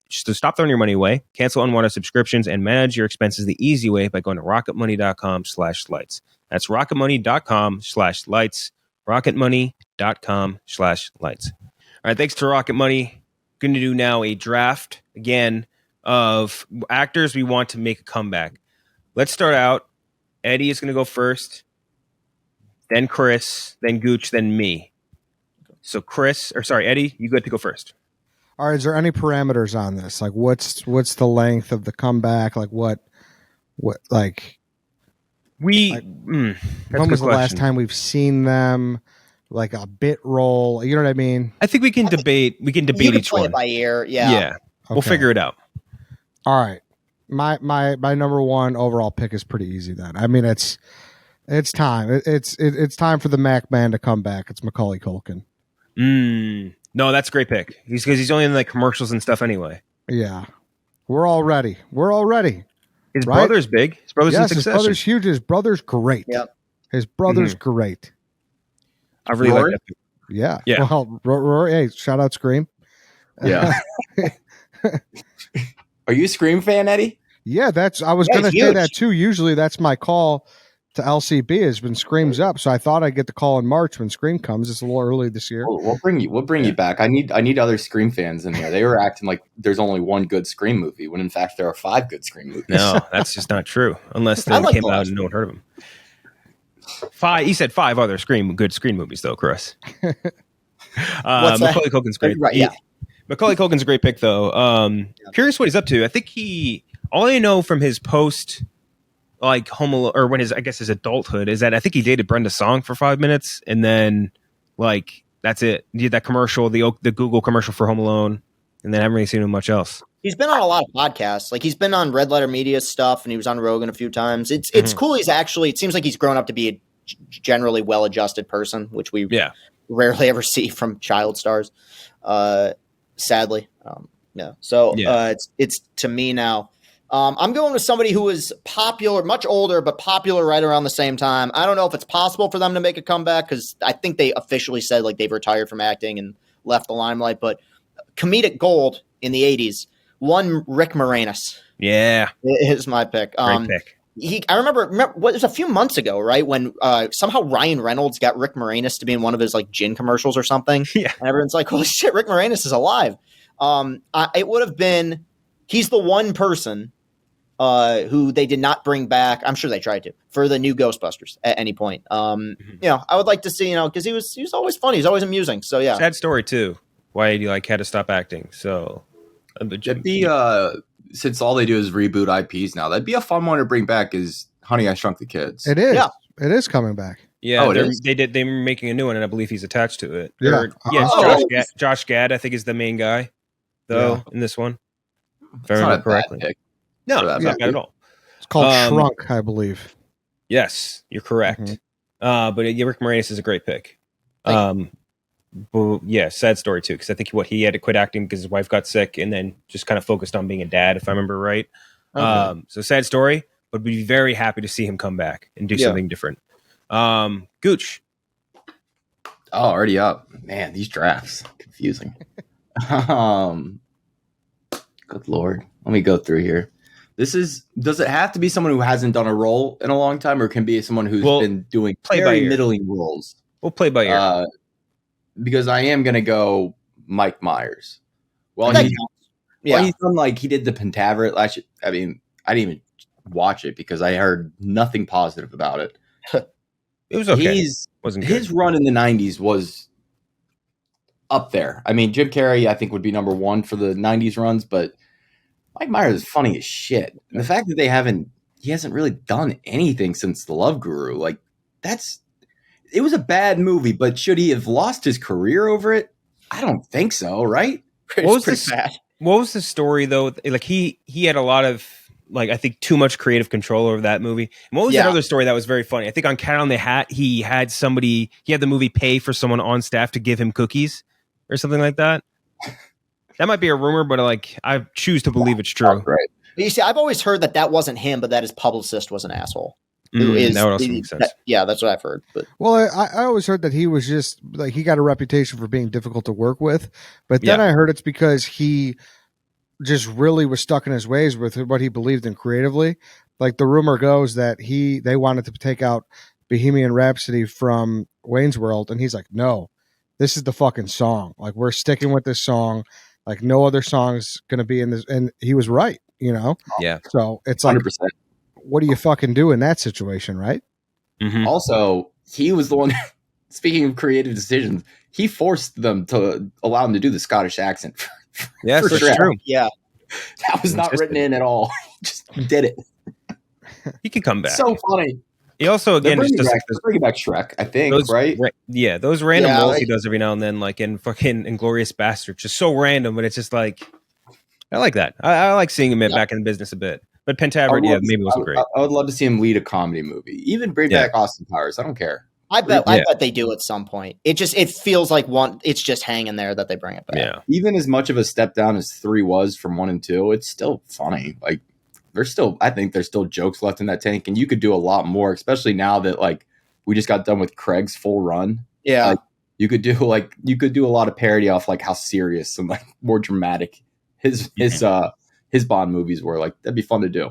Just to stop throwing your money away, cancel unwanted subscriptions, and manage your expenses the easy way by going to rocketmoney.com/lights. That's rocketmoney.com/lights. rocketmoney.com/lights. All right, thanks to Rocket Money. Going to do now a draft again of actors we want to make a comeback. Let's start out. Eddie is going to go first, then Chris, then Gooch, then me. So Eddie, you get to go first. All right, is there any parameters on this? Like what's the length of the comeback? Like when was the last time we've seen them? Like a bit roll, you know what I mean? I think we can debate each one. It by ear, yeah. Yeah. Okay. We'll figure it out. All right. My number one overall pick is pretty easy then. I mean, it's time. It's time for the Mac Man to come back. It's Macaulay Culkin. No, that's a great pick. He's only in like commercials and stuff anyway. Yeah. We're all ready. His brother's big. His brother's in Succession. His brother's huge. His brother's great. Yep. His brother's great. I really like that. Yeah. Well, Rory, hey, shout out Scream. Yeah. Are you a Scream fan, Eddie? Yeah, I was going to say that too. Usually that's my call to LCB is when Scream's up. So I thought I'd get the call in March when Scream comes. It's a little early this year. We'll bring you back. I need other Scream fans in here. They were acting like there's only one good Scream movie when in fact there are 5 good Scream movies. No, that's just not true. Unless they came out and no one heard of them. 5. He said 5 other good Scream movies, though, Chris. Macaulay Culkin's great. Right, yeah. Macaulay Culkin's a great pick, though. Curious what he's up to. I think all I know from his post, like Home Alone, or when his adulthood is that I think he dated Brenda Song for 5 minutes, and then like that's it. He did that commercial, the Google commercial for Home Alone, and then I haven't really seen him much else. He's been on a lot of podcasts. Like he's been on Red Letter Media stuff, and he was on Rogan a few times. It's cool. It seems like he's grown up to be a generally well-adjusted person, which we rarely ever see from child stars. Sadly, So it's to me now. I'm going with somebody who is popular, much older, but popular right around the same time. I don't know if it's possible for them to make a comeback because I think they officially said like they've retired from acting and left the limelight. But comedic gold in the 80s. One, Rick Moranis. Yeah. Is my pick. Great pick. I remember it was a few months ago, right, when somehow Ryan Reynolds got Rick Moranis to be in one of his like gin commercials or something. Yeah. And everyone's like, holy shit, Rick Moranis is alive. It would have been – he's the one person who they did not bring back – I'm sure they tried to – for the new Ghostbusters at any point. I would like to see, because he was always funny. He's always amusing. So, yeah. Sad story, too. Why he had to stop acting. So – that'd be since all they do is reboot IPs now, that'd be a fun one to bring back is Honey, I Shrunk the Kids. It is. Yeah. It is coming back. Yeah, they're making a new one, and I believe he's attached to it. Yeah. Josh Gad, I think, is the main guy, though, in this one. If I remember correctly. No, it's not bad at all. It's called Shrunk, I believe. Yes, you're correct. Mm-hmm. But Rick Moranis is a great pick. But yeah, sad story too, because I think he had to quit acting because his wife got sick, and then just kind of focused on being a dad, if I remember right. Okay. So sad story, but we'd be very happy to see him come back and do something different. Gooch. Oh, already up. Man, these drafts confusing. Good Lord, let me go through here. Does it have to be someone who hasn't done a role in a long time, or can be someone who's been doing very middling roles? We'll play by ear. Because I am going to go Mike Myers. He's done he did the Pentaveret last year. I mean, I didn't even watch it because I heard nothing positive about it. It was okay. His run in the 90s was up there. I mean, Jim Carrey, I think, would be number 1 for the 90s runs, but Mike Myers is funny as shit. And the fact that he hasn't really done anything since The Love Guru, it was a bad movie, but should he have lost his career over it? I don't think so, right? What was the story though? Like he had a lot of I think too much creative control over that movie. And what was that other story that was very funny? I think on Cat on the Hat, he had the movie pay for someone on staff to give him cookies or something like that. That might be a rumor, but I choose to believe it's true. Right. But you see, I've always heard that wasn't him, but that his publicist was an asshole. Who is that would also make sense. That's what I've heard. But I always heard that he was just like he got a reputation for being difficult to work with, but then I heard it's because he just really was stuck in his ways with what he believed in creatively. Like the rumor goes that they wanted to take out Bohemian Rhapsody from Wayne's World, and he's like, no, this is the fucking song. Like we're sticking with this song. Like no other song's gonna be in this, and he was right. Yeah. So it's like, 100%. What do you fucking do in that situation, right? Mm-hmm. Also, he was the one. Speaking of creative decisions, he forced them to allow him to do the Scottish accent. Yes, that's true. Yeah, that was not written in at all. He just did it. He can come back. So funny. He also again just bringing back Shrek, I think, right? Those random roles he does every now and then, like in fucking Inglourious Basterds, just so random, but it's just like I like that. I like seeing him back in the business a bit. But Pentaveret, maybe wasn't great. I would love to see him lead a comedy movie, even bring back Austin Powers. I don't care. I bet they do at some point. It feels like it's just hanging there that they bring it back. Yeah. Even as much of a step down as 3 was from 1 and 2, it's still funny. Like I think there's still jokes left in that tank, and you could do a lot more, especially now that like we just got done with Craig's full run. Yeah. Like, you could do a lot of parody off like how serious and like more dramatic his Bond movies were. Like that'd be fun to do.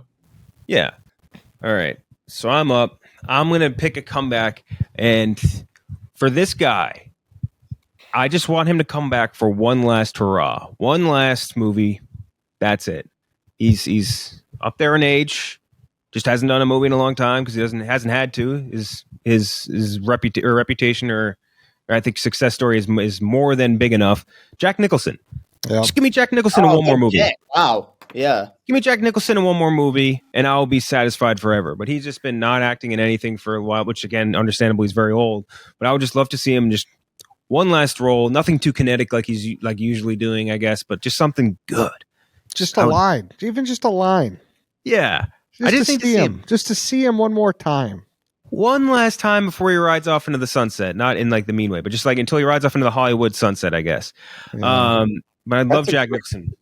Yeah. All right. So I'm up. I'm going to pick a comeback. And for this guy, I just want him to come back for one last hurrah. One last movie. That's it. He's up there in age. Just hasn't done a movie in a long time because he hasn't had to. His reputation or I think success story is more than big enough. Jack Nicholson. Yep. Just give me Jack Nicholson in one more movie. Wow. Yeah. Give me Jack Nicholson in one more movie, and I'll be satisfied forever. But he's just been not acting in anything for a while, which, again, understandably, is very old. But I would just love to see him just one last role. Nothing too kinetic like he's like usually doing, I guess, but just something good. Just a line. Even just a line. Yeah. I just think to see him. Just to see him one more time. One last time before he rides off into the sunset. Not in like the mean way, but just like until he rides off into the Hollywood sunset, I guess. Yeah. But I love Jack Nicholson.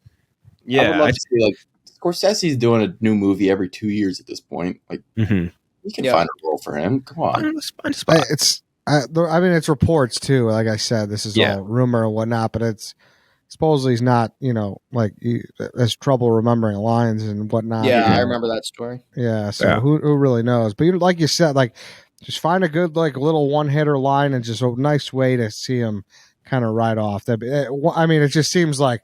Yeah, I would love to see, like, Scorsese's doing a new movie every 2 years at this point. Like, you can find a role for him. Come on, find a spot. It's reports too. Like I said, this is all rumor and whatnot. But it's supposedly he's not, like he has trouble remembering lines and whatnot. Yeah, I remember that story. Yeah, so who really knows? But like you said, like just find a good like little one hitter line and just a nice way to see him kind of ride off. It just seems like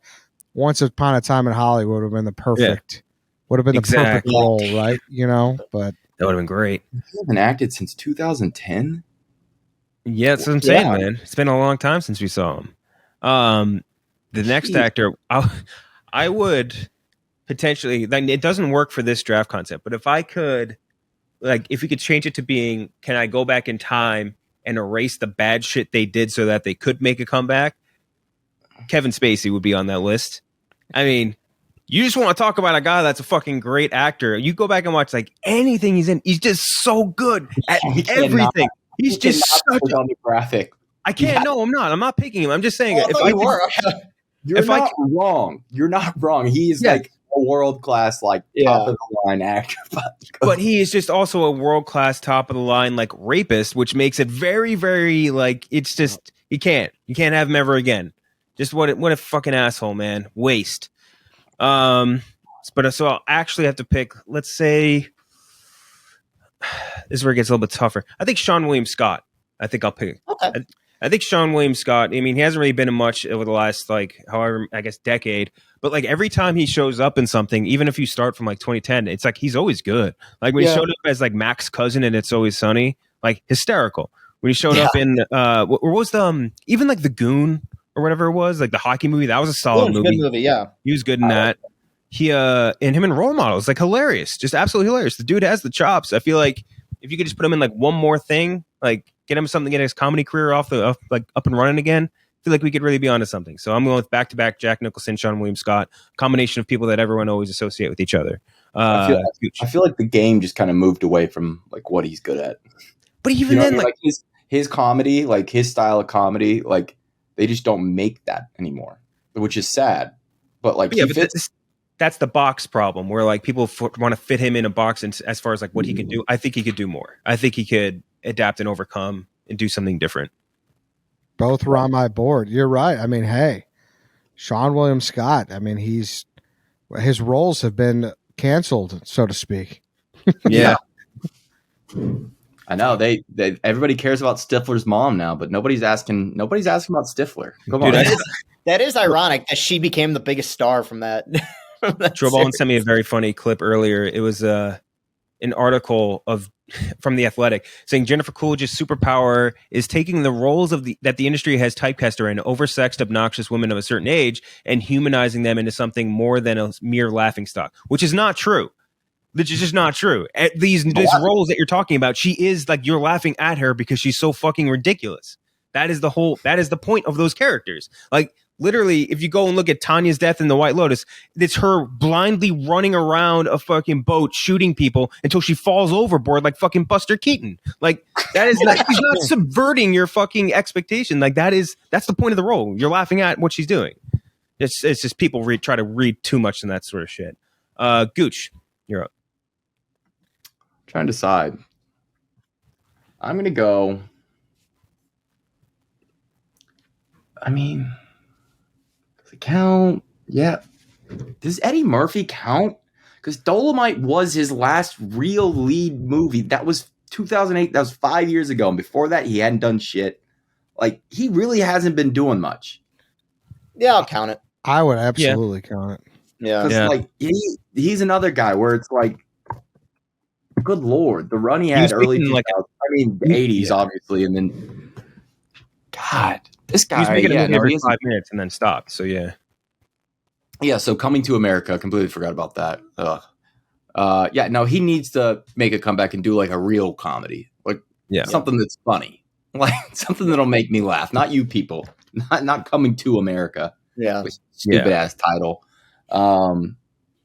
Once Upon a Time in Hollywood would have been the perfect role, right? But that would have been great. He hasn't acted since 2010. Yeah, that's what I'm saying, man. It's been a long time since we saw him. The next actor, I would potentially, like, it doesn't work for this draft concept, but if I could, like, if we could change it to being, can I go back in time and erase the bad shit they did so that they could make a comeback? Kevin Spacey would be on that list. I mean, you just want to talk about a guy that's a fucking great actor. You go back and watch like anything he's in. He's just so good at everything. He's just such on the graphic. I can't. Yeah. No, I'm not. I'm not picking him. I'm just saying. You're not wrong. You're not wrong. He's like a world-class, like top of the line actor. But he is just also a world-class top of the line like rapist, which makes it very, very like it's just you can't have him ever again. Just what a fucking asshole, man. Waste. But so I'll actually have to pick, let's say, this is where it gets a little bit tougher. I think Sean William Scott. I think I'll pick. Okay. I think Sean William Scott, I mean, he hasn't really been in much over the last, like, however, I guess, decade. But, like, every time he shows up in something, even if you start from, like, 2010, it's like he's always good. Like, when he showed up as, like, Mac's cousin in It's Always Sunny, like, hysterical. When he showed up in, what was the, even, like, The Goon or whatever it was, like, the hockey movie, that was a solid movie. Good movie, yeah. He was good in that. He, and him in Role Models, like, hilarious. Just absolutely hilarious. The dude has the chops. I feel like if you could just put him in, like, one more thing, like, get him something to get his comedy career off like up and running again. I feel like we could really be onto something. So I'm going with back-to-back Jack Nicholson, Sean William Scott, combination of people that everyone always associate with each other. I feel like the game just kind of moved away from like what he's good at. But even then, like his comedy, like his style of comedy, like they just don't make that anymore, which is sad. But like that's the box problem where like people want to fit him in a box. And as far as like what he can do, I think he could do more. I think he could adapt and overcome and do something different. Both were on my board. You're right. I mean, hey, Sean William Scott. I mean, his roles have been canceled, so to speak. Yeah. I know they everybody cares about Stifler's mom now, but nobody's asking about Stifler. Come on. That is ironic that she became the biggest star from that. Trobon sent me a very funny clip earlier. It was an article from The Athletic saying Jennifer Coolidge's superpower is taking the roles that the industry has typecast her in, oversexed, obnoxious women of a certain age, and humanizing them into something more than a mere laughingstock, which is not true. Which is just not true. These roles that you're talking about, she is like, you're laughing at her because she's so fucking ridiculous. That is the point of those characters. Like, literally, if you go and look at Tanya's death in The White Lotus, it's her blindly running around a fucking boat shooting people until she falls overboard like fucking Buster Keaton. Like, that is not, she's not subverting your fucking expectation. Like, that's the point of the role. You're laughing at what she's doing. It's just people try to read too much in that sort of shit. Gooch, you're up. Trying to decide. I'm going to go. I mean, does it count? Yeah. Does Eddie Murphy count? Because Dolomite was his last real lead movie. That was 2008. That was 5 years ago. And before that, he hadn't done shit. Like, he really hasn't been doing much. Yeah, I'll count it. I would absolutely count it. Yeah. Because, like, he's another guy where it's like, good Lord, the run he had early 2000s. Like, I mean, the 80s, obviously, and then, God, this guy. He's making a movie every 5 minutes and then stopped. So yeah. So Coming to America, completely forgot about that. He needs to make a comeback and do like a real comedy, like something that's funny, like something that'll make me laugh. Not you people, not Coming to America. Yeah, stupid ass title.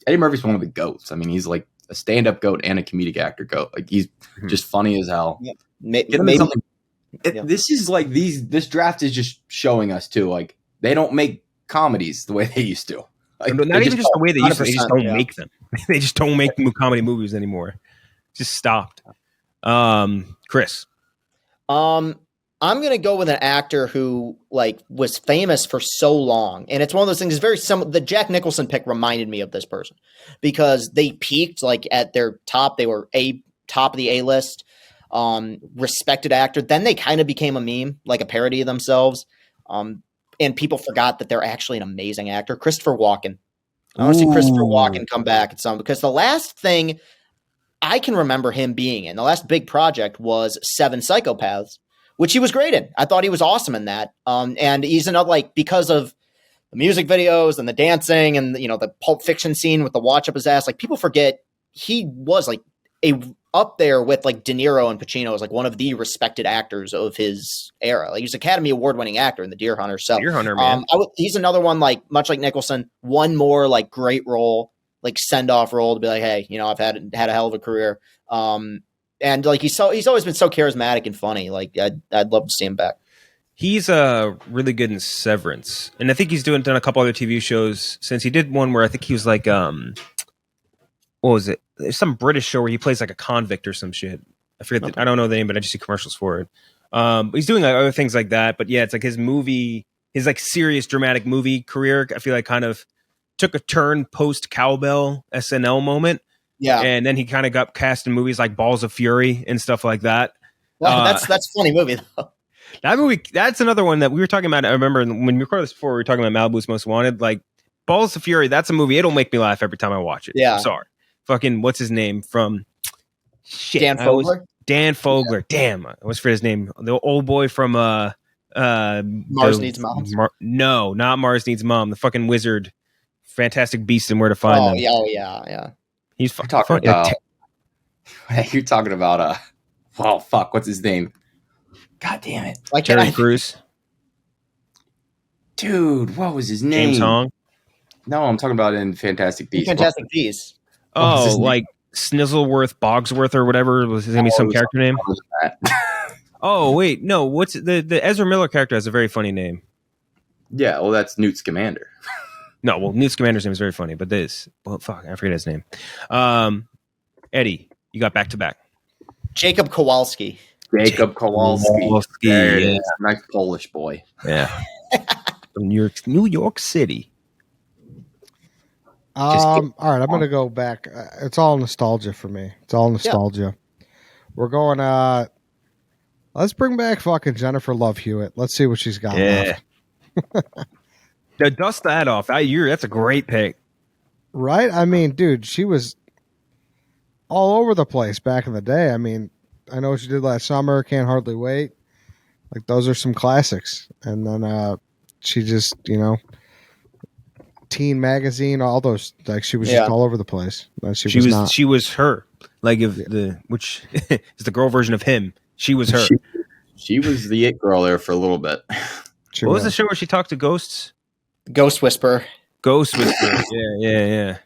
Eddie Murphy's one of the goats. I mean, he's like a stand-up goat and a comedic actor goat. Like, he's just funny as hell. Yeah. This is like this draft is just showing us too. Like, they don't make comedies the way they used to. Like, not even just the way they used to. They just don't make them. They just don't make comedy movies anymore. Just stopped. Chris. I'm going to go with an actor who like was famous for so long. And it's one of those things, it's very similar. The Jack Nicholson pick reminded me of this person because they peaked like at their top. They were top of the A-list, respected actor. Then they kind of became a meme, like a parody of themselves. And people forgot that they're actually an amazing actor. Christopher Walken. I want to see Christopher Walken come back at some, because the last thing I can remember him being in, the last big project was Seven Psychopaths, which he was great in. I thought he was awesome in that. And he's another, like, because of the music videos and the dancing and, the Pulp Fiction scene with the watch up his ass, like, people forget he was like up there with like De Niro and Pacino as like one of the respected actors of his era. Like, he's an Academy Award winning actor in The Deer Hunter. So Deer Hunter, man. He's another one, like much like Nicholson, one more like great role, like send off role to be like, hey, I've had a hell of a career. And like he's always been so charismatic and funny. Like, I'd love to see him back. He's really good in Severance, and I think he's done a couple other TV shows since. He did one where I think he was like, what was it? There's some British show where he plays like a convict or some shit. I forget. I don't know the name, but I just see commercials for it. He's doing like other things like that. But yeah, it's like his like serious dramatic movie career, I feel like kind of took a turn post Cowbell SNL moment. Yeah, and then he kind of got cast in movies like Balls of Fury and stuff like that. Well, that's a funny movie though. That movie, that's another one that we were talking about. I remember when we recorded this before, we were talking about Malibu's Most Wanted. Like, Balls of Fury, that's a movie. It'll make me laugh every time I watch it. Yeah, I'm sorry. Fucking what's his name from? Shit, Dan Fogler. Dan Fogler. Yeah. Damn, what's for his name? The old boy from Mars Needs Moms. No, not Mars Needs Mom. The fucking wizard, Fantastic Beast and Where to Find Them. Yeah. He's talking about. You're talking about what's his name? God damn it! Terry Crews. Dude, what was his name? James Hong. No, I'm talking about in Fantastic Beasts. Fantastic Beasts. Oh, like Snizzleworth, Bogsworth, or whatever was his name? Some character name. Oh wait, no. What's the Ezra Miller character has a very funny name. Yeah, well, that's Newt Scamander. No, well, Newt Scamander's name is very funny, but I forget his name. Eddie, you got back to back. Jacob Kowalski. Jacob Kowalski. Yeah. Nice Polish boy. Yeah. From New York City. All right, I'm going to go back. It's all nostalgia for me. It's all nostalgia. Yeah. We're going, let's bring back fucking Jennifer Love Hewitt. Let's see what she's got left. Dust that off. That's a great pick. Right? I mean, dude, she was all over the place back in the day. I mean, I know what she did last summer. Can't Hardly Wait. Like, those are some classics. And then she just, Teen Magazine, all those, like, she was just all over the place. She was her. Like, which is the girl version of him. She was her. She was the it girl there for a little bit. What was the show where she talked to ghosts? Ghost Whisperer. Ghost Whisperer. Yeah.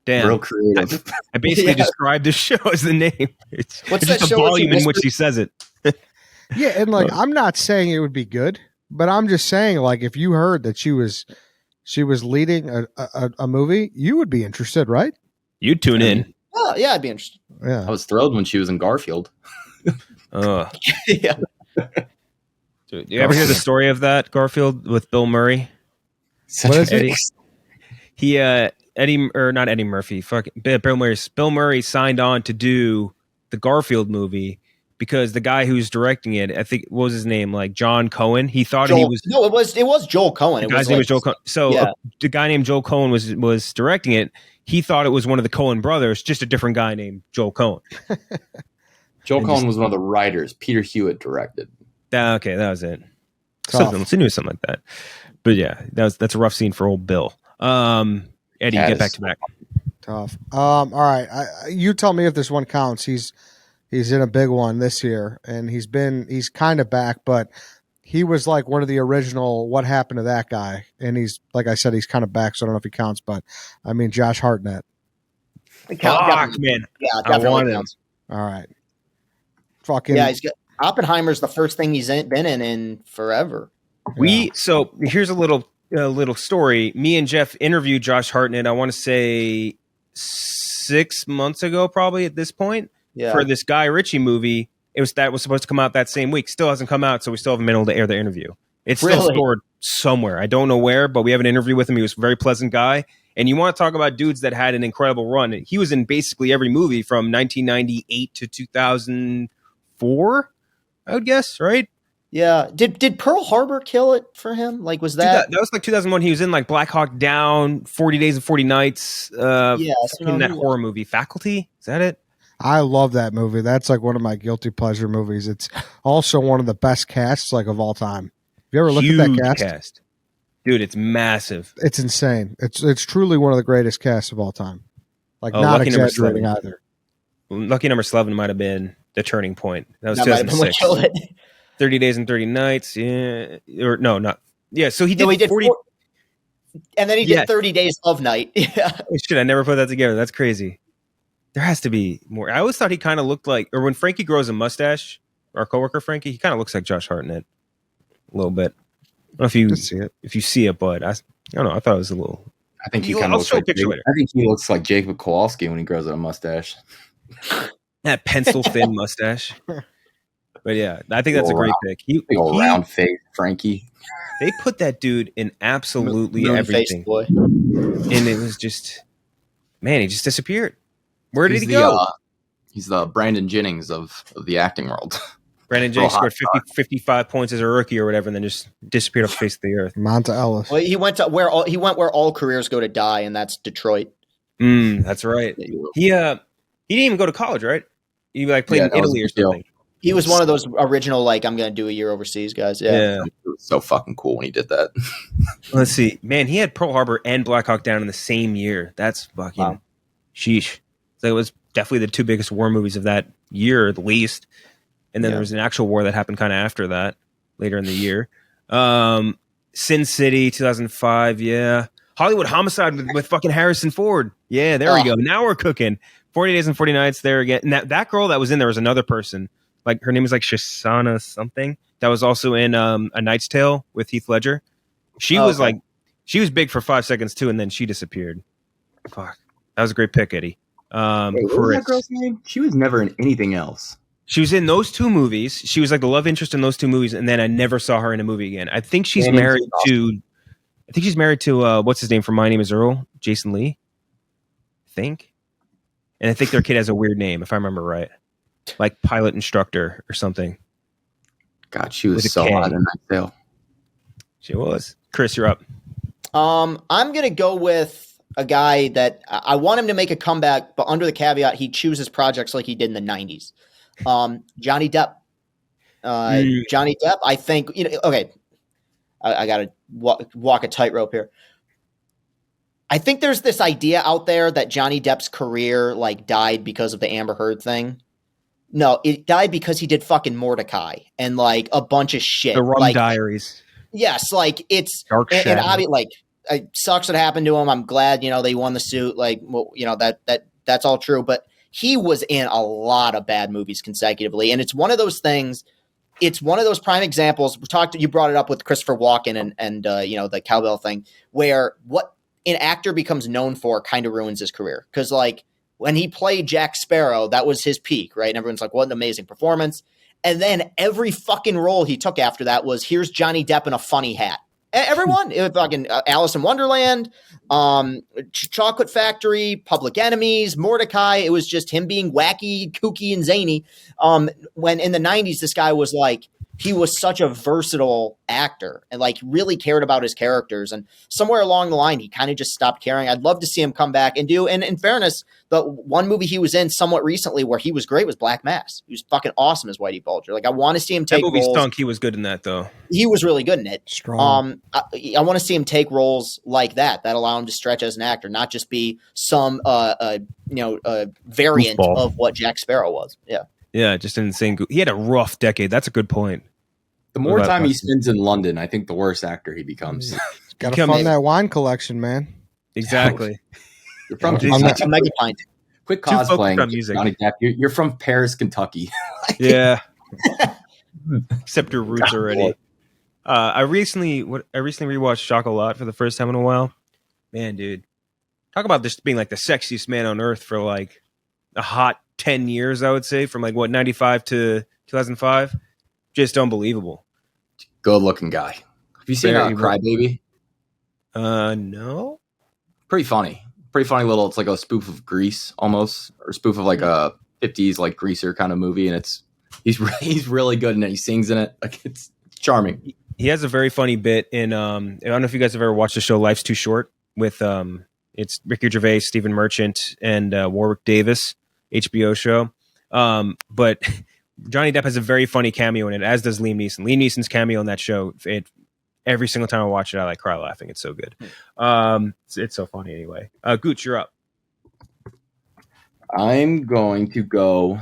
Damn. Real creative. I basically described the show as the name. It's just the volume in which he says it. Yeah, and like, I'm not saying it would be good, but I'm just saying, like, if you heard that she was leading a movie, you would be interested, right? You'd tune in. Oh, yeah, I'd be interested. Yeah. I was thrilled when she was in Garfield. Yeah. Dude, you ever hear the story of that Garfield with Bill Murray? What is it? Not Eddie Murphy. Fuck Bill Murray signed on to do the Garfield movie because the guy who's directing it, I think, what was his name? Like John Cohen. He thought he was. No, it was Joel Cohen. The guy's name was Joel Cohen. So the guy named Joel Cohen was directing it. He thought it was one of the Cohen brothers, just a different guy named Joel Cohen. Joel Cohen was one of the writers. Peter Hewitt directed. Okay, that was it. Something like that. But yeah, that's a rough scene for old Bill. Eddie, get back to back. Tough. All right. You tell me if this one counts. He's in a big one this year, and he's kind of back, but he was like one of the original What Happened to That Guy, and he's, like I said, he's kind of back, so I don't know if he counts, but I mean, Josh Hartnett. Fuck, man. Yeah, definitely counts. All right. Fucking he's got Oppenheimer's the first thing he's been in forever. So here's a little story. Me and Jeff interviewed Josh Hartnett, I want to say 6 months ago, probably at this point, for this Guy Ritchie movie. That was supposed to come out that same week. Still hasn't come out, so we still haven't been able to air the interview. It's still stored somewhere. I don't know where, but we have an interview with him. He was a very pleasant guy. And you want to talk about dudes that had an incredible run. He was in basically every movie from 1998 to 2004, I would guess, right? Yeah. Did Pearl Harbor kill it for him? Like, was that? That was like 2001. He was in like Black Hawk Down, 40 Days and 40 Nights. In that horror movie, Faculty. Is that it? I love that movie. That's like one of my guilty pleasure movies. It's also one of the best casts like of all time. Have you ever looked at that cast? Dude, it's massive. It's insane. It's truly one of the greatest casts of all time. Like, not exaggerating either. Lucky Number 11 might have been the turning point. That was 2006. 30 Days and 30 Nights. Yeah. Or no, not. Yeah, so he did 40. And then he did 30 Days of Night. Yeah. Oh, shit, I never put that together. That's crazy. There has to be more. I always thought he kind of looked like, or when Frankie grows a mustache, our coworker Frankie, he kind of looks like Josh Hartnett a little bit. I don't know if you see it. If you see it, but I don't know. I thought it was a little. I think he kind of looks like. I think he looks like Jacob Kowalski when he grows a mustache. That pencil thin mustache. But yeah, I think that's a great pick. He round face, Frankie. They put that dude in absolutely everything, boy. And it was just, man, he just disappeared. Where did he go? He's the Brandon Jennings of the acting world. Brandon Jennings scored 55 points as a rookie or whatever, and then just disappeared off the face of the earth. Monta Ellis. Well, he went where all careers go to die, and that's Detroit. That's right. He didn't even go to college, right? He played in Italy or something. He was one of those original, like, I'm going to do a year overseas guys. Yeah. It was so fucking cool when he did that. Let's see. Man, he had Pearl Harbor and Black Hawk Down in the same year. That's fucking sheesh. So it was definitely the two biggest war movies of that year, at least. And then there was an actual war that happened kind of after that, later in the year. Sin City, 2005, yeah. Hollywood Homicide with fucking Harrison Ford. Yeah, there we go. Now we're cooking. 40 Days and 40 Nights, there again. And that girl that was in there was another person. Like, her name is like Shoshana something. That was also in A Knight's Tale with Heath Ledger. She was like, She was big for 5 seconds too, and then she disappeared. Fuck, that was a great pick, Eddie. Wait, what was that girl's name? She was never in anything else. She was in those 2 movies. She was like the love interest in those 2 movies, and then I never saw her in a movie again. I think she's married to what's his name from My Name Is Earl, Jason Lee. I think, and I think their kid has a weird name, if I remember right, like pilot instructor or something. God, she was so hot in that tale. She was. Chris, you're up. I'm gonna go with a guy that I want him to make a comeback, but under the caveat he chooses projects like he did in the 90s. Johnny Depp. Johnny Depp, I think, okay, I got to walk a tightrope here. I think there's this idea out there that Johnny Depp's career like died because of the Amber Heard thing. No, it died because he did fucking Mordecai and like a bunch of shit. The Rum Diaries. Yes, like it's Dark and obviously, like it sucks what happened to him. I'm glad they won the suit. Like, well, that's all true. But he was in a lot of bad movies consecutively, and it's one of those things. It's one of those prime examples. You brought it up with Christopher Walken and the cowbell thing, where what an actor becomes known for kind of ruins his career. Because like when he played Jack Sparrow, that was his peak, right? And everyone's like, what an amazing performance. And then every fucking role he took after that was, here's Johnny Depp in a funny hat. Everyone, it was fucking Alice in Wonderland, Chocolate Factory, Public Enemies, Mordecai. It was just him being wacky, kooky, and zany. When in the 90s, this guy was like, he was such a versatile actor and like really cared about his characters. And somewhere along the line, he kind of just stopped caring. I'd love to see him come back and do. And in fairness, the one movie he was in somewhat recently where he was great was Black Mass. He was fucking awesome as Whitey Bulger. Like I want to see him take that movie roles. Stunk. He was good in that though. He was really good in it. Strong. I want to see him take roles like that allow him to stretch as an actor, not just be some variant Goofball. of what Jack Sparrow was. Yeah. Yeah, just an insane. He had a rough decade. That's a good point. The more time he spends in London, I think the worse actor he becomes. Got to fund that wine collection, man. Exactly. You're from Mega Pint. Quit cosplaying, Johnny Depp. You're from Paris, Kentucky. Yeah. Except your roots already. I recently rewatched Chocolat for the first time in a while. Man, dude, talk about this being like the sexiest man on earth for like a hot 10 years, I would say, from like 95 to 2005. Just unbelievable. Good looking guy. Have you seen Crybaby? No. Pretty funny little. It's like a spoof of Grease almost, or spoof of like a 50s like greaser kind of movie, and he's really good in it. He sings in it. Like it's charming. He has a very funny bit in I don't know if you guys have ever watched the show Life's Too Short with it's Ricky Gervais, Stephen Merchant, and Warwick Davis, HBO show. But Johnny Depp has a very funny cameo in it, as does Liam Neeson. Liam Neeson's cameo in that show, every single time I watch it, I like cry laughing. It's so good. It's so funny anyway. Gooch, you're up. I'm going to go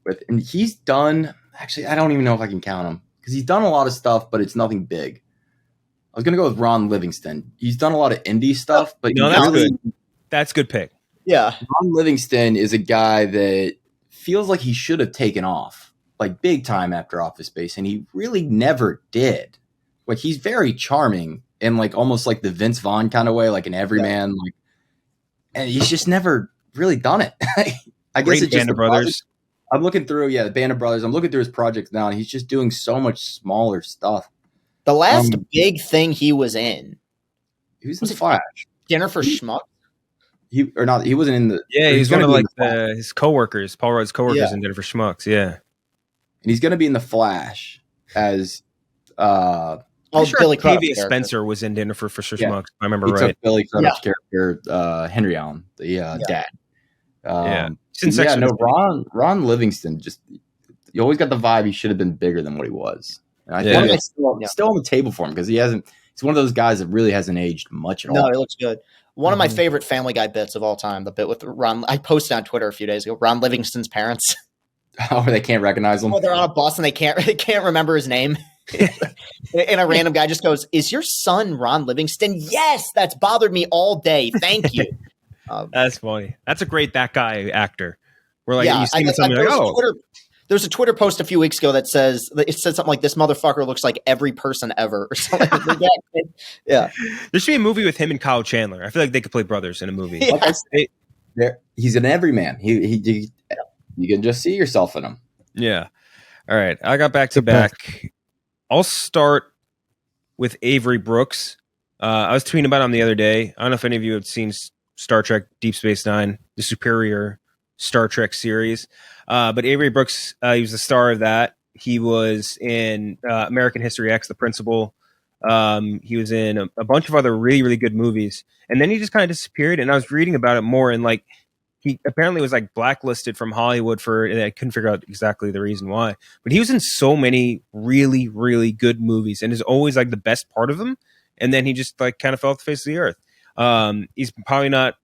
with, and he's done, actually, I don't even know if I can count him, because he's done a lot of stuff, but it's nothing big. I was going to go with Ron Livingston. He's done a lot of indie stuff, but no, that's good. That's a good pick. Yeah. Ron Livingston is a guy that feels like he should have taken off, like big time after Office Space, and he really never did. Like he's very charming in like almost like the Vince Vaughn kind of way, like an everyman, like, and he's just never really done it. I guess it's just Band of Brothers. I'm looking through, the Band of Brothers. I'm looking through his projects now, and he's just doing so much smaller stuff. The last big thing he was in, he was in Flash. Dinner for Schmucks. He wasn't in the. Yeah, he's one of like his coworkers, Paul Rudd's coworkers in Dinner for Schmucks. Yeah, and he's going to be in the Flash as. Billy Octavia Spencer was in Dinner for Schmucks. I remember right. Took Billy Crudup's character, Henry Allen, the dad. Ron Livingston just. You always got the vibe he should have been bigger than what he was. And I think it's still on the table for him because he hasn't. He's one of those guys that really hasn't aged much at all. No, he looks good. One of my favorite Family Guy bits of all time, the bit with Ron. I posted on Twitter a few days ago. Ron Livingston's parents. Oh, they can't recognize him. Well, they're on a bus and they can't remember his name. And a random guy just goes, "Is your son Ron Livingston?" Yes, that's bothered me all day. Thank you. That's funny. That's a great that guy actor. We're like, you see something like, There's a Twitter post a few weeks ago that said something like, "This motherfucker looks like every person ever," or something like that. Yeah, there should be a movie with him and Kyle Chandler. I feel like they could play brothers in a movie. Yeah. He's an everyman. You can just see yourself in him. Yeah. All right. I got back to back. I'll start with Avery Brooks. I was tweeting about him the other day. I don't know if any of you have seen Star Trek Deep Space Nine, the superior Star Trek series. But Avery Brooks, he was the star of that. He was in American History X, The Principal. He was in a bunch of other really, really good movies. And then he just kind of disappeared. And I was reading about it more, and like he apparently was like blacklisted from Hollywood and I couldn't figure out exactly the reason why. But he was in so many really, really good movies and is always like the best part of them. And then he just like kind of fell off the face of the earth. He's probably not.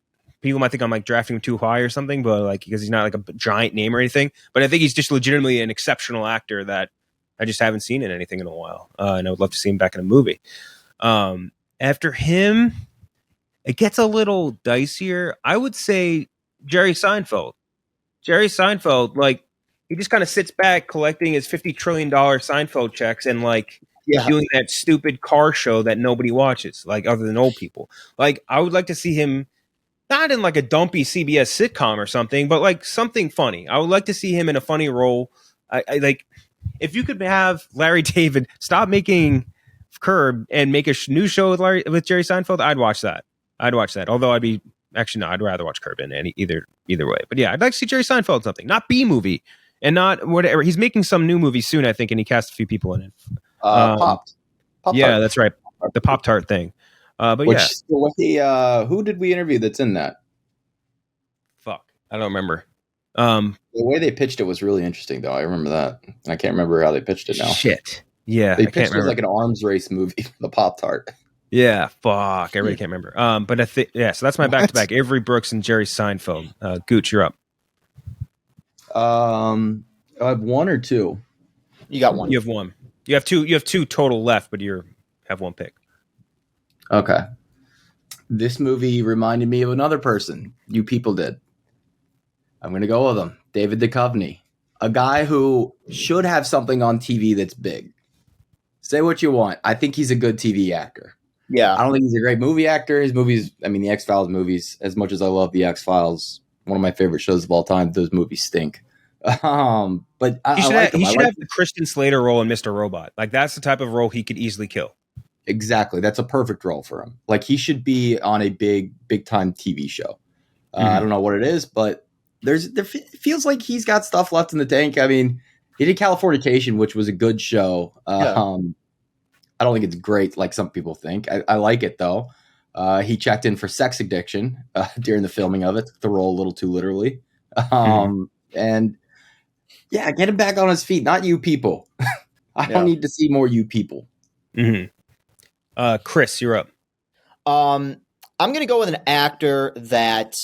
People might think I'm like drafting him too high or something, but like because he's not like a giant name or anything. But I think he's just legitimately an exceptional actor that I just haven't seen in anything in a while, and I would love to see him back in a movie. After him, it gets a little dicier. I would say Jerry Seinfeld. Jerry Seinfeld, like he just kind of sits back collecting his $50 trillion Seinfeld checks and like doing that stupid car show that nobody watches, like other than old people. Like I would like to see him. Not in like a dumpy CBS sitcom or something, but like something funny. I would like to see him in a funny role. I like if you could have Larry David stop making Curb and make a new show with Jerry Seinfeld. I'd watch that. Although I'd rather watch Curb in either way. But yeah, I'd like to see Jerry Seinfeld in something, not B movie and not whatever. He's making some new movie soon, I think, and he cast a few people in it. Popped. Yeah, that's right. The Pop-Tart thing. But who did we interview that's in that? Fuck, I don't remember. The way they pitched it was really interesting, though. I remember that. I can't remember how they pitched it now. Shit. Yeah, they pitched it as like an arms race movie, the Pop-Tart. Yeah, fuck. I really can't remember. But I think so that's my back-to-back. Avery Brooks and Jerry Seinfeld. Gooch, you're up. I have one or two. You got one. You have one. You have two. You have two total left, but you have one pick. Okay. This movie reminded me of another person. You people did. I'm going to go with him. David Duchovny. A guy who should have something on TV that's big. Say what you want. I think he's a good TV actor. Yeah. I don't think he's a great movie actor. His movies, the X-Files movies, as much as I love the X-Files, one of my favorite shows of all time, those movies stink. But he should have the Christian Slater role in Mr. Robot. Like that's the type of role he could easily kill. Exactly. That's a perfect role for him. Like he should be on a big time TV show. I don't know what it is, but there feels like he's got stuff left in the tank. I mean, he did Californication, which was a good show. I don't think it's great like some people think. I like it though. He checked in for Sex Addiction during the filming of it. Took the role a little too literally. And yeah, get him back on his feet. Not you people. I don't need to see more you people. Mm-hmm. Chris, you're up. I'm going to go with an actor that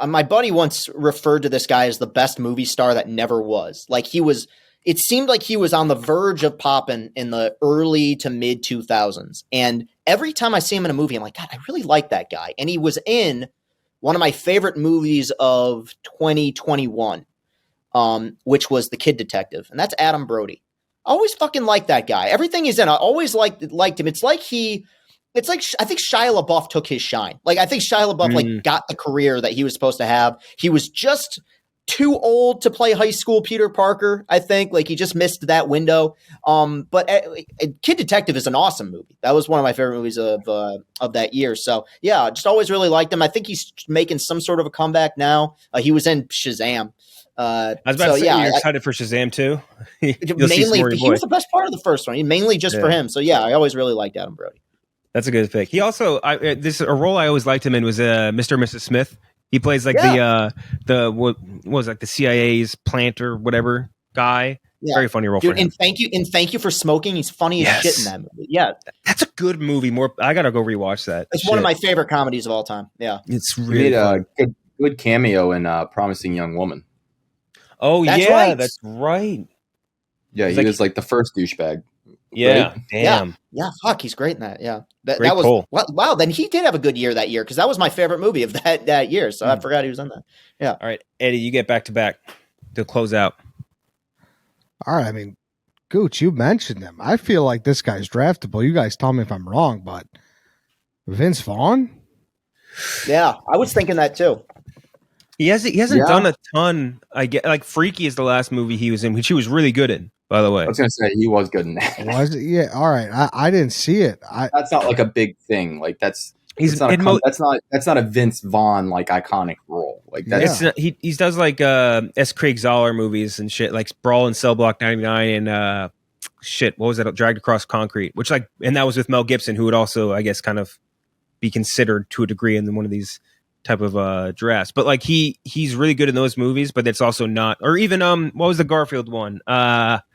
my buddy once referred to this guy as the best movie star that never was. Like it seemed like he was on the verge of popping in the early to mid 2000s. And every time I see him in a movie, I'm like, God, I really like that guy. And he was in one of my favorite movies of 2021, which was The Kid Detective. And that's Adam Brody. I always fucking like that guy. Everything he's in, I always liked him. It's like I think Shia LaBeouf took his shine. Like I think Shia LaBeouf got the career that he was supposed to have. He was just too old to play high school Peter Parker. I think like he just missed that window. But Kid Detective is an awesome movie. That was one of my favorite movies of that year. So yeah, I just always really liked him. I think he's making some sort of a comeback now. He was in Shazam. I was about to say, you're excited for Shazam too? Mainly, he was the best part of the first one. Mainly just for him. So yeah, I always really liked Adam Brody. That's a good pick. He also, a role I always liked him in was Mr. and Mrs. Smith. He plays like what was like the CIA's plant or whatever guy. Yeah. Very funny role for him. And thank you for smoking. He's funny as shit in that movie. Yeah, that's a good movie. I gotta go rewatch that. It's one of my favorite comedies of all time. Yeah, it's really a good cameo in Promising Young Woman. Oh, that's right. Yeah, he was like the first douchebag. Yeah, right? damn. Yeah, fuck, he's great in that. Yeah, that was cool. Wow. Then he did have a good year that year because that was my favorite movie of that year. So I forgot he was on that. Yeah. All right, Eddie, you get back to back to close out. All right, I mean, Gooch, you mentioned him. I feel like this guy's draftable. You guys tell me if I'm wrong, but Vince Vaughn? Yeah, I was thinking that too. He hasn't done a ton. I get like Freaky is the last movie he was in, which he was really good in, by the way. I was going to say he was good in that. Was it? Yeah. All right. I didn't see it. That's not like a big thing. Like that's He's not a Vince Vaughn like iconic role. Like that's he does like S. Craig Zoller movies and shit, like Brawl and Cell Block 99 and what was that? Dragged Across Concrete, which and that was with Mel Gibson, who would also, I guess, kind of be considered to a degree in one of these type of drafts. But like he's really good in those movies, but it's also not. Or even what was the Garfield one? Not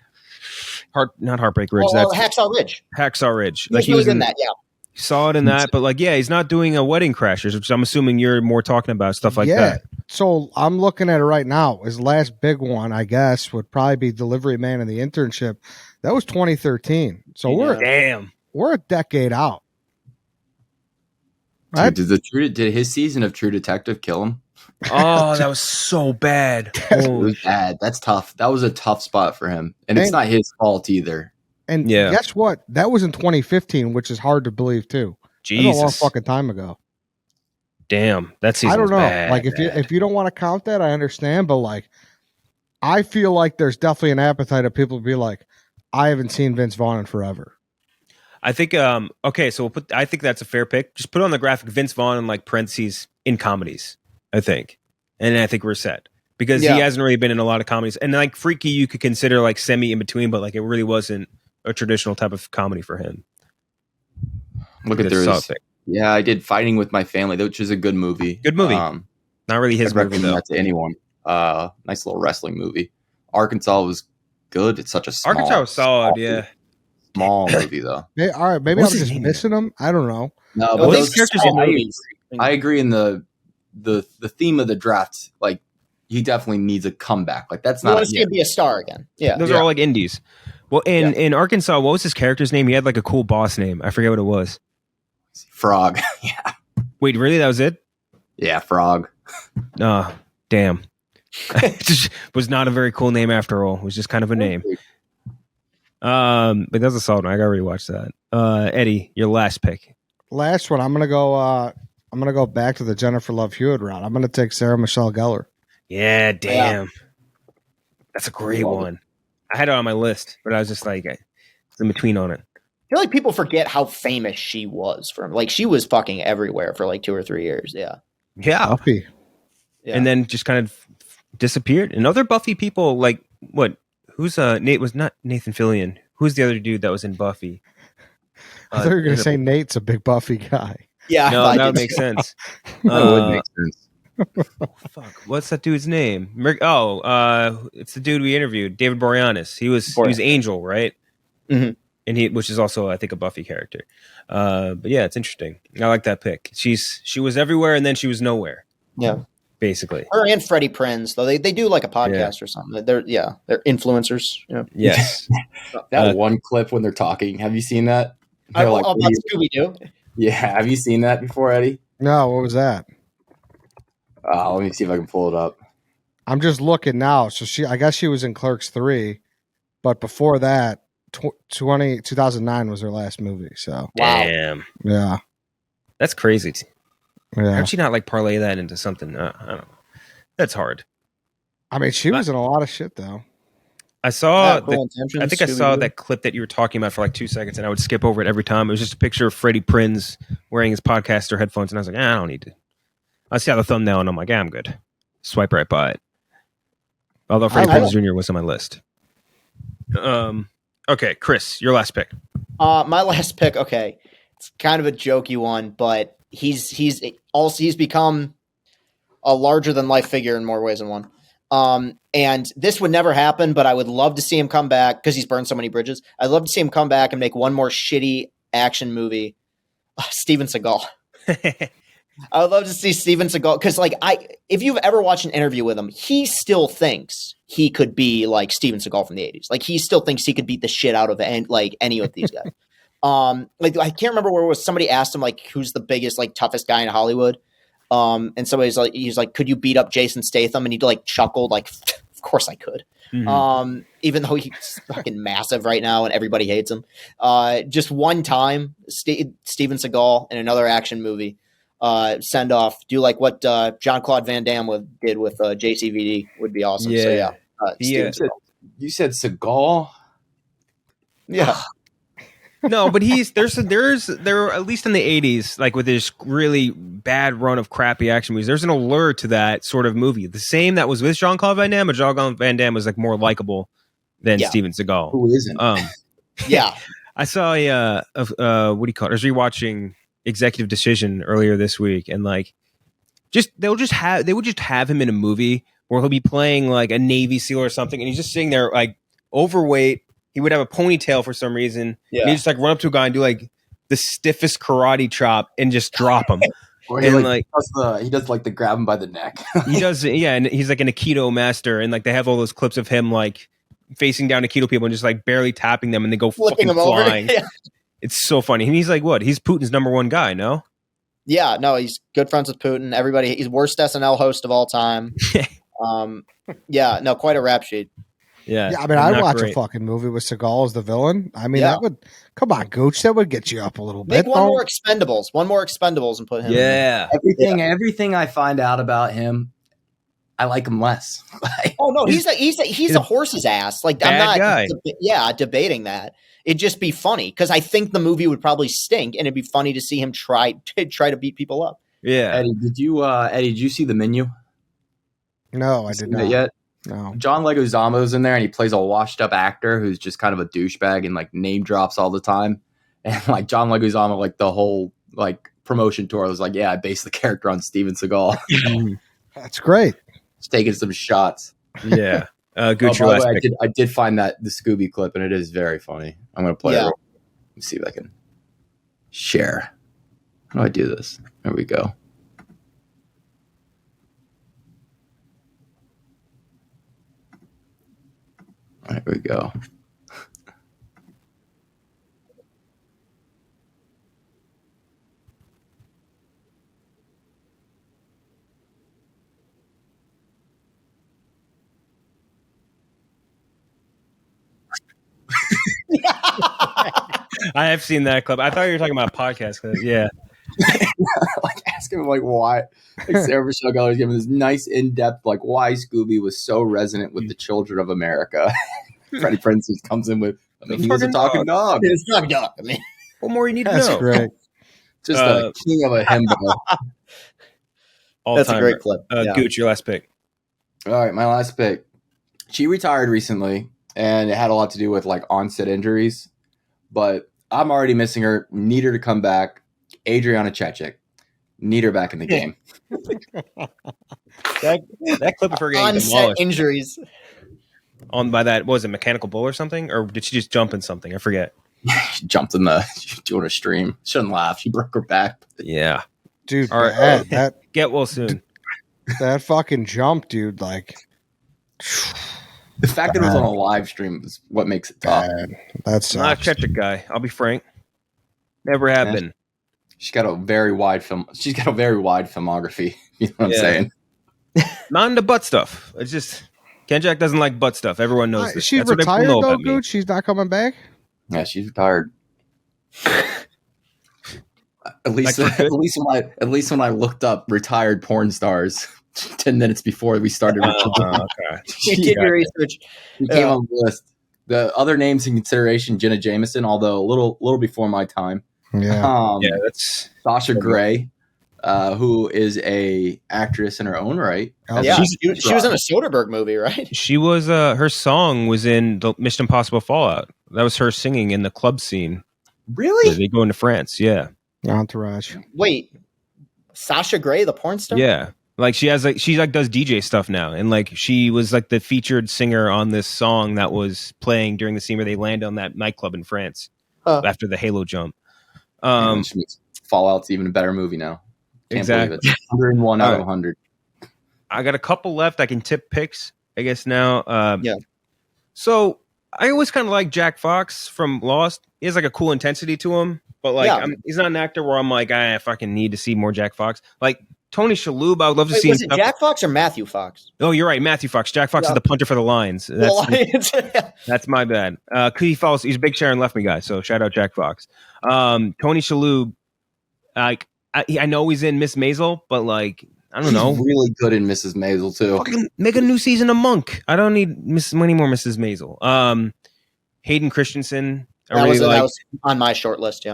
Heartbreak Ridge. That's Hacksaw Ridge. Hacksaw Ridge. Like he was in that. Yeah. Saw it in that, but like, he's not doing a Wedding Crashers, which I'm assuming you're more talking about, stuff like that. So I'm looking at it right now. His last big one, I guess, would probably be Delivery Man and the Internship. That was 2013. So we're a decade out. Right? Did his season of True Detective kill him? Oh, that was so bad. It was bad. That's tough. That was a tough spot for him, and it's not his fault either. And guess what? That was in 2015, which is hard to believe too. Jesus, that's a long fucking time ago. Damn, that season. I don't know. Bad, like if you don't want to count that, I understand. But like, I feel like there's definitely an appetite of people to be like, I haven't seen Vince Vaughn in forever. I think. Okay, so I think that's a fair pick. Just put on the graphic Vince Vaughn in like parentheses in comedies. I think, and I think we're set because he hasn't really been in a lot of comedies. And like Freaky, you could consider like semi in between, but like it really wasn't a traditional type of comedy for him. Look at this. Yeah, I did Fighting with My Family, which is a good movie. Good movie. Not really his movie though. That to anyone. Nice little wrestling movie. Arkansas was good. It's such a small. Arkansas was solid. Yeah. Small movie though. Hey, all right, maybe I'm just missing them. I don't know. No, but those characters in movies. I agree in the theme of the draft. Like he definitely needs a comeback. Like that's not. He wants to be a star again. Yeah, those are all like indies. Well, in Arkansas, what was his character's name? He had like a cool boss name. I forget what it was. Frog. Yeah. Wait, really? That was it? Yeah, Frog. Oh, damn. It just was not a very cool name after all. It was just kind of a name. But that's a solid one. I gotta rewatch that. Eddie, your last pick. Last one. I'm gonna go back to the Jennifer Love Hewitt route. I'm gonna take Sarah Michelle Gellar. Yeah, damn. Yeah. That's a great one. I had it on my list, but I was just like in between on it. I feel like people forget how famous she was from. Like she was fucking everywhere for like 2 or 3 years. Yeah. Yeah. Buffy. Yeah. And then just kind of disappeared. And other Buffy people, like what? Who's Nate was not Nathan Fillion. Who's the other dude that was in Buffy? I thought you were gonna say Nate's a big Buffy guy. Yeah, no, that would make sense. That would make sense. Fuck, what's that dude's name? It's the dude we interviewed, David Boreanaz. He was Angel, right? Mm-hmm. And which is also, I think, a Buffy character. But yeah, it's interesting. I like that pick. She was everywhere and then she was nowhere. Yeah, basically. Her and Freddie Prinze, though they do like a podcast or something. They're influencers. Yeah. Yes. That one clip when they're talking. Have you seen that? About Scooby-Doo. Yeah, have you seen that before, Eddie? No, what was that? Let me see if I can pull it up. I'm just looking now. So I guess she was in Clerks 3, but before that, 2009 was her last movie. So damn, yeah, that's crazy. Yeah, how'd she not like parlay that into something? I don't know. That's hard. I mean, she was in a lot of shit though. I saw. I think I saw that clip that you were talking about for like 2 seconds, and I would skip over it every time. It was just a picture of Freddie Prinze wearing his podcaster headphones, and I was like, I don't need to. I see the thumbnail, and I'm like, I'm good. Swipe right by it. Although Freddie Prinze Jr. was on my list. Okay, Chris, your last pick. My last pick. Okay, it's kind of a jokey one, but he's become a larger than life figure in more ways than one. And this would never happen, but I would love to see him come back because he's burned so many bridges. I'd love to see him come back and make one more shitty action movie. Steven Seagal. I would love to see Steven Seagal because, if you've ever watched an interview with him, he still thinks he could be like Steven Seagal from the 80s. Like he still thinks he could beat the shit out of any of these guys. I can't remember where it was. Somebody asked him who's the biggest, toughest guy in Hollywood. And somebody's he's like, could you beat up Jason Statham? And he chuckled, of course I could. Mm-hmm. Even though he's fucking massive right now and everybody hates him. Just one time, Steven Seagal in another action movie, send off, do like what Jean-Claude Van Damme did with JCVD would be awesome. Yeah. So yeah, You said Seagal? yeah. No, but there at least in the 80s, like with this really bad run of crappy action movies, there's an allure to that sort of movie. The same that was with Jean-Claude Van Damme, but Jean-Claude Van Damme was like more likable than Steven Seagal. Who isn't? Yeah. I saw what do you call it? I was rewatching Executive Decision earlier this week, and like they would just have him in a movie where he'll be playing like a Navy SEAL or something, and he's just sitting there like overweight. He would have a ponytail for some reason. Yeah. And he'd just like run up to a guy and do like the stiffest karate chop and just drop him. Or he does like the grab him by the neck. He does, yeah, and he's like an Aikido master, and like they have all those clips of him like facing down Aikido people and just like barely tapping them, and they go flipping fucking them flying. Over. Yeah. It's so funny. And he's like, what? He's Putin's number one guy, no? Yeah, no, he's good friends with Putin. Everybody, he's worst SNL host of all time. Yeah, no, quite a rap sheet. Yeah, I mean, I'd watch a fucking movie with Seagal as the villain. I mean, that would come on, Gooch. That would get you up a little bit. Make one more Expendables, and put him. Yeah, everything I find out about him, I like him less. Oh no, he's a horse's ass. Like I'm not, debating that. It'd just be funny because I think the movie would probably stink, and it'd be funny to see him try to beat people up. Yeah, Eddie, did you see The Menu? No, I did not yet. No. John Leguizamo's in there, and he plays a washed-up actor who's just kind of a douchebag and like name drops all the time. And like John Leguizamo, like the whole like promotion tour was like, yeah, I based the character on Steven Seagal. That's great. Just taking some shots. Yeah. Good. By the way, I did find the Scooby clip, and it is very funny. I'm going to play it. Let me see if I can share. How do I do this? There we go. There we go. I have seen that clip. I thought you were talking about a podcast clip. Yeah. Like asking him like why like Sarah Michelle Gellar's giving this nice in-depth like why Scooby was so resonant with the children of America. Freddie Prinze just comes in with he was a talking dog. It's a talking dog. I mean, what more you need to know? That's great. Just a king of a himbo. That's a great clip. Gooch, your last pick. All right, my last pick. She retired recently, and it had a lot to do with like onset injuries. But I'm already missing her. Need her to come back. Adriana Chechik. Need her back in the game. that clip of her getting onset demolished. Injuries. On by that, what was it, mechanical bull or something? Or did she just jump in something? I forget. She jumped doing a stream. Shouldn't laugh. She broke her back. Yeah. Dude, all right, that get well soon. That fucking jump, dude, like the fact that it was on a live stream is what makes it tough. That's not a Chechik guy. I'll be frank. Never have been. She's got a very wide filmography. You know what I'm saying? Not into butt stuff. It's just Ken Jack doesn't like butt stuff. Everyone knows this. She's retired though, Gooch. She's not coming back. Yeah, she's retired. At least when I looked up retired porn stars 10 minutes before we started. Okay. You did your research. She came on the list. The other names in consideration: Jenna Jameson, although a little before my time. Yeah, that's Sasha Grey, who is a actress in her own right. She was in a Soderbergh movie, right? She was. Her song was in the Mission Impossible Fallout. That was her singing in the club scene. Really? They go into France. Yeah. Entourage. Wait, Sasha Grey, the porn star? Yeah. Like she does DJ stuff now, and like she was like the featured singer on this song that was playing during the scene where they land on that nightclub in France after the Halo jump. Fallout's even a better movie now. Can't exactly. believe it. 101 out of 100. I got a couple left. I can tip picks, I guess now. So I always kind of like Jack Fox from Lost. He has like a cool intensity to him, but like he's not an actor where I'm like, I fucking need to see more Jack Fox. Like Tony Shalhoub, I would love to see. Was it Jack Fox or Matthew Fox? Oh, you're right, Matthew Fox. Jack Fox is the punter for the Lions. That's my bad. He's a big Sharon Left Me guy, so shout out Jack Fox. Tony Shalhoub, like I know he's in Miss Maisel, but like I don't know, really good in Mrs. Maisel too. Fucking make a new season of Monk. I don't need any more Mrs. Maisel. Hayden Christensen, that was on my short list.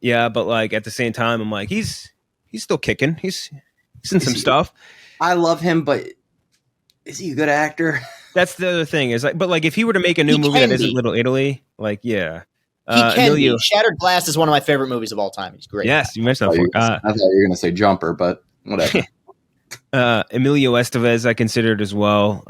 Yeah, but like at the same time, I'm like he's still kicking. He's in some stuff. I love him, but is he a good actor? That's the other thing. Is like, but like if he were to make a new movie that isn't Little Italy, like yeah. He can be. Shattered Glass is one of my favorite movies of all time. He's great. Yes, you mentioned that before. I thought you were going to say Jumper, but whatever. Emilio Estevez I considered as well.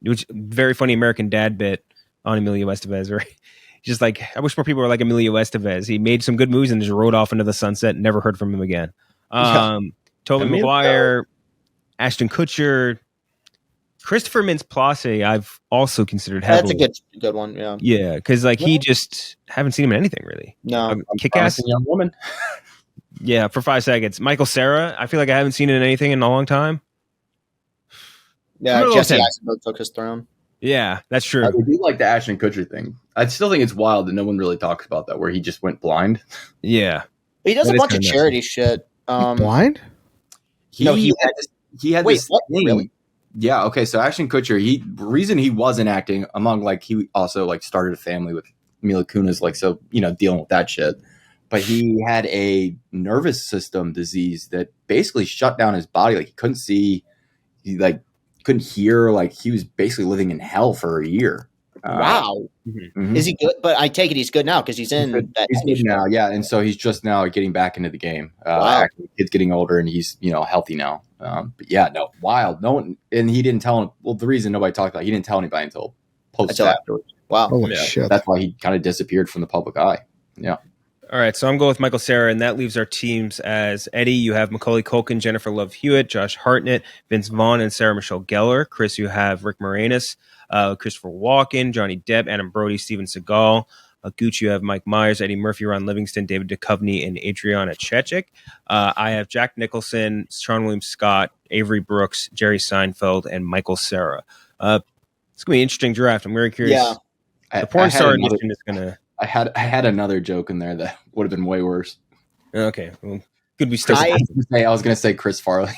Which very funny American Dad bit on Emilio Estevez, right? Just like I wish more people were like Emilio Estevez. He made some good movies and just rode off into the sunset and never heard from him again. Tobey Maguire, Ashton Kutcher, Christopher Mintz-Plasse, I've also considered heavily. That's a good one, yeah. Yeah, because like he just haven't seen him in anything really. No, Kick-Ass young woman. Yeah, for 5 seconds. Michael Cera, I feel like I haven't seen it in anything in a long time. Yeah, Jesse Eisenberg took his throne. Yeah, that's true. I do like the Ashton Kutcher thing. I still think it's wild that no one really talks about that, where he just went blind. Yeah, he does a bunch of charity shit. Blind? He had this thing. Really? Yeah. Okay. So Ashton Kutcher, reason he wasn't acting among like he also like started a family with Mila Kunis, like so dealing with that shit. But he had a nervous system disease that basically shut down his body. Like he couldn't see, he like couldn't hear. Like he was basically living in hell for a year. Wow. Mm-hmm. Is he good? But I take it he's good now because he's in that. He's good now, yeah. And so he's just now getting back into the game. Wow. Actually, the kid's getting older and he's healthy now. But yeah, no, wild. No one, and he didn't tell him. Well, the reason nobody talked about it, he didn't tell anybody until afterwards. Wow. Holy shit. That's why he kind of disappeared from the public eye. Yeah. All right, so I'm going with Michael Cera, and that leaves our teams as Eddie. You have Macaulay Culkin, Jennifer Love Hewitt, Josh Hartnett, Vince Vaughn, and Sarah Michelle Gellar. Chris, you have Rick Moranis, Christopher Walken, Johnny Depp, Adam Brody, Steven Seagal. Gooch, you have Mike Myers, Eddie Murphy, Ron Livingston, David Duchovny, and Adriana Chechik. I have Jack Nicholson, Sean William Scott, Avery Brooks, Jerry Seinfeld, and Michael Cera. It's going to be an interesting draft. I'm very curious. Yeah. The porn star edition is going to... I had another joke in there that would have been way worse. Okay, well, could we still? I was going to say Chris Farley.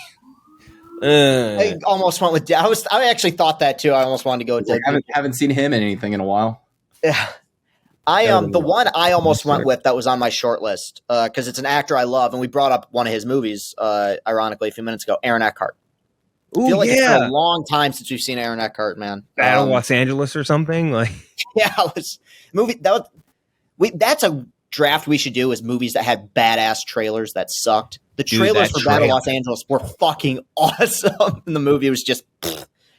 I almost went with. I actually thought that too. I almost wanted to go with. I haven't seen him in anything in a while. Yeah, the one I almost went with that was on my short list because it's an actor I love, and we brought up one of his movies, ironically, a few minutes ago. Aaron Eckhart. I feel like it's been a long time since we've seen Aaron Eckhart, man. Battle Los Angeles or something like. Yeah, it was movie that's a draft we should do is movies that had badass trailers that sucked. The trailers for Battle Los Angeles were fucking awesome. And the movie was just,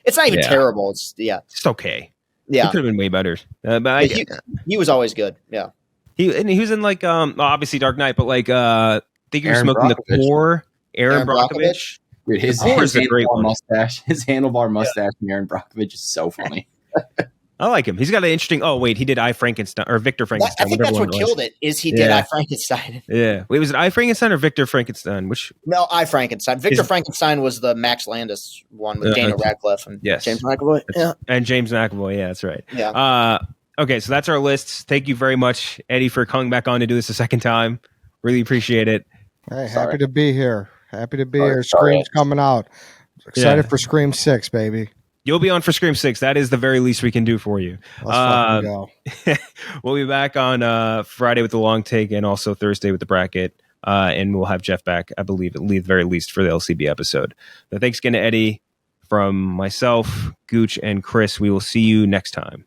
it's not even terrible. It's it's okay. Yeah, it could have been way better. But he was always good. Yeah, he was in like obviously Dark Knight, but like think you're smoking the core. Aaron Brockovich. Dude, his handlebar mustache. His handlebar mustache from Aaron Brockovich is so funny. I like him. He's got an interesting. Oh wait, he did I Frankenstein or Victor Frankenstein. I think that's what killed it. Is he did I Frankenstein? Yeah. Wait, was it I Frankenstein or Victor Frankenstein? Which? No, I Frankenstein. Victor Frankenstein was the Max Landis one with Daniel Radcliffe and James McAvoy. Yeah, and James McAvoy. Yeah, that's right. Yeah. Okay, so that's our lists. Thank you very much, Eddie, for coming back on to do this a second time. Really appreciate it. Hey, happy to be here. Happy to be here. Scream's coming out. Excited for Scream 6, baby. You'll be on for Scream 6. That is the very least we can do for you. Let's fucking go. We'll be back on Friday with the long take and also Thursday with the bracket. And we'll have Jeff back, I believe, at the very least for the LCB episode. So thanks again to Eddie. From myself, Gooch, and Chris, we will see you next time.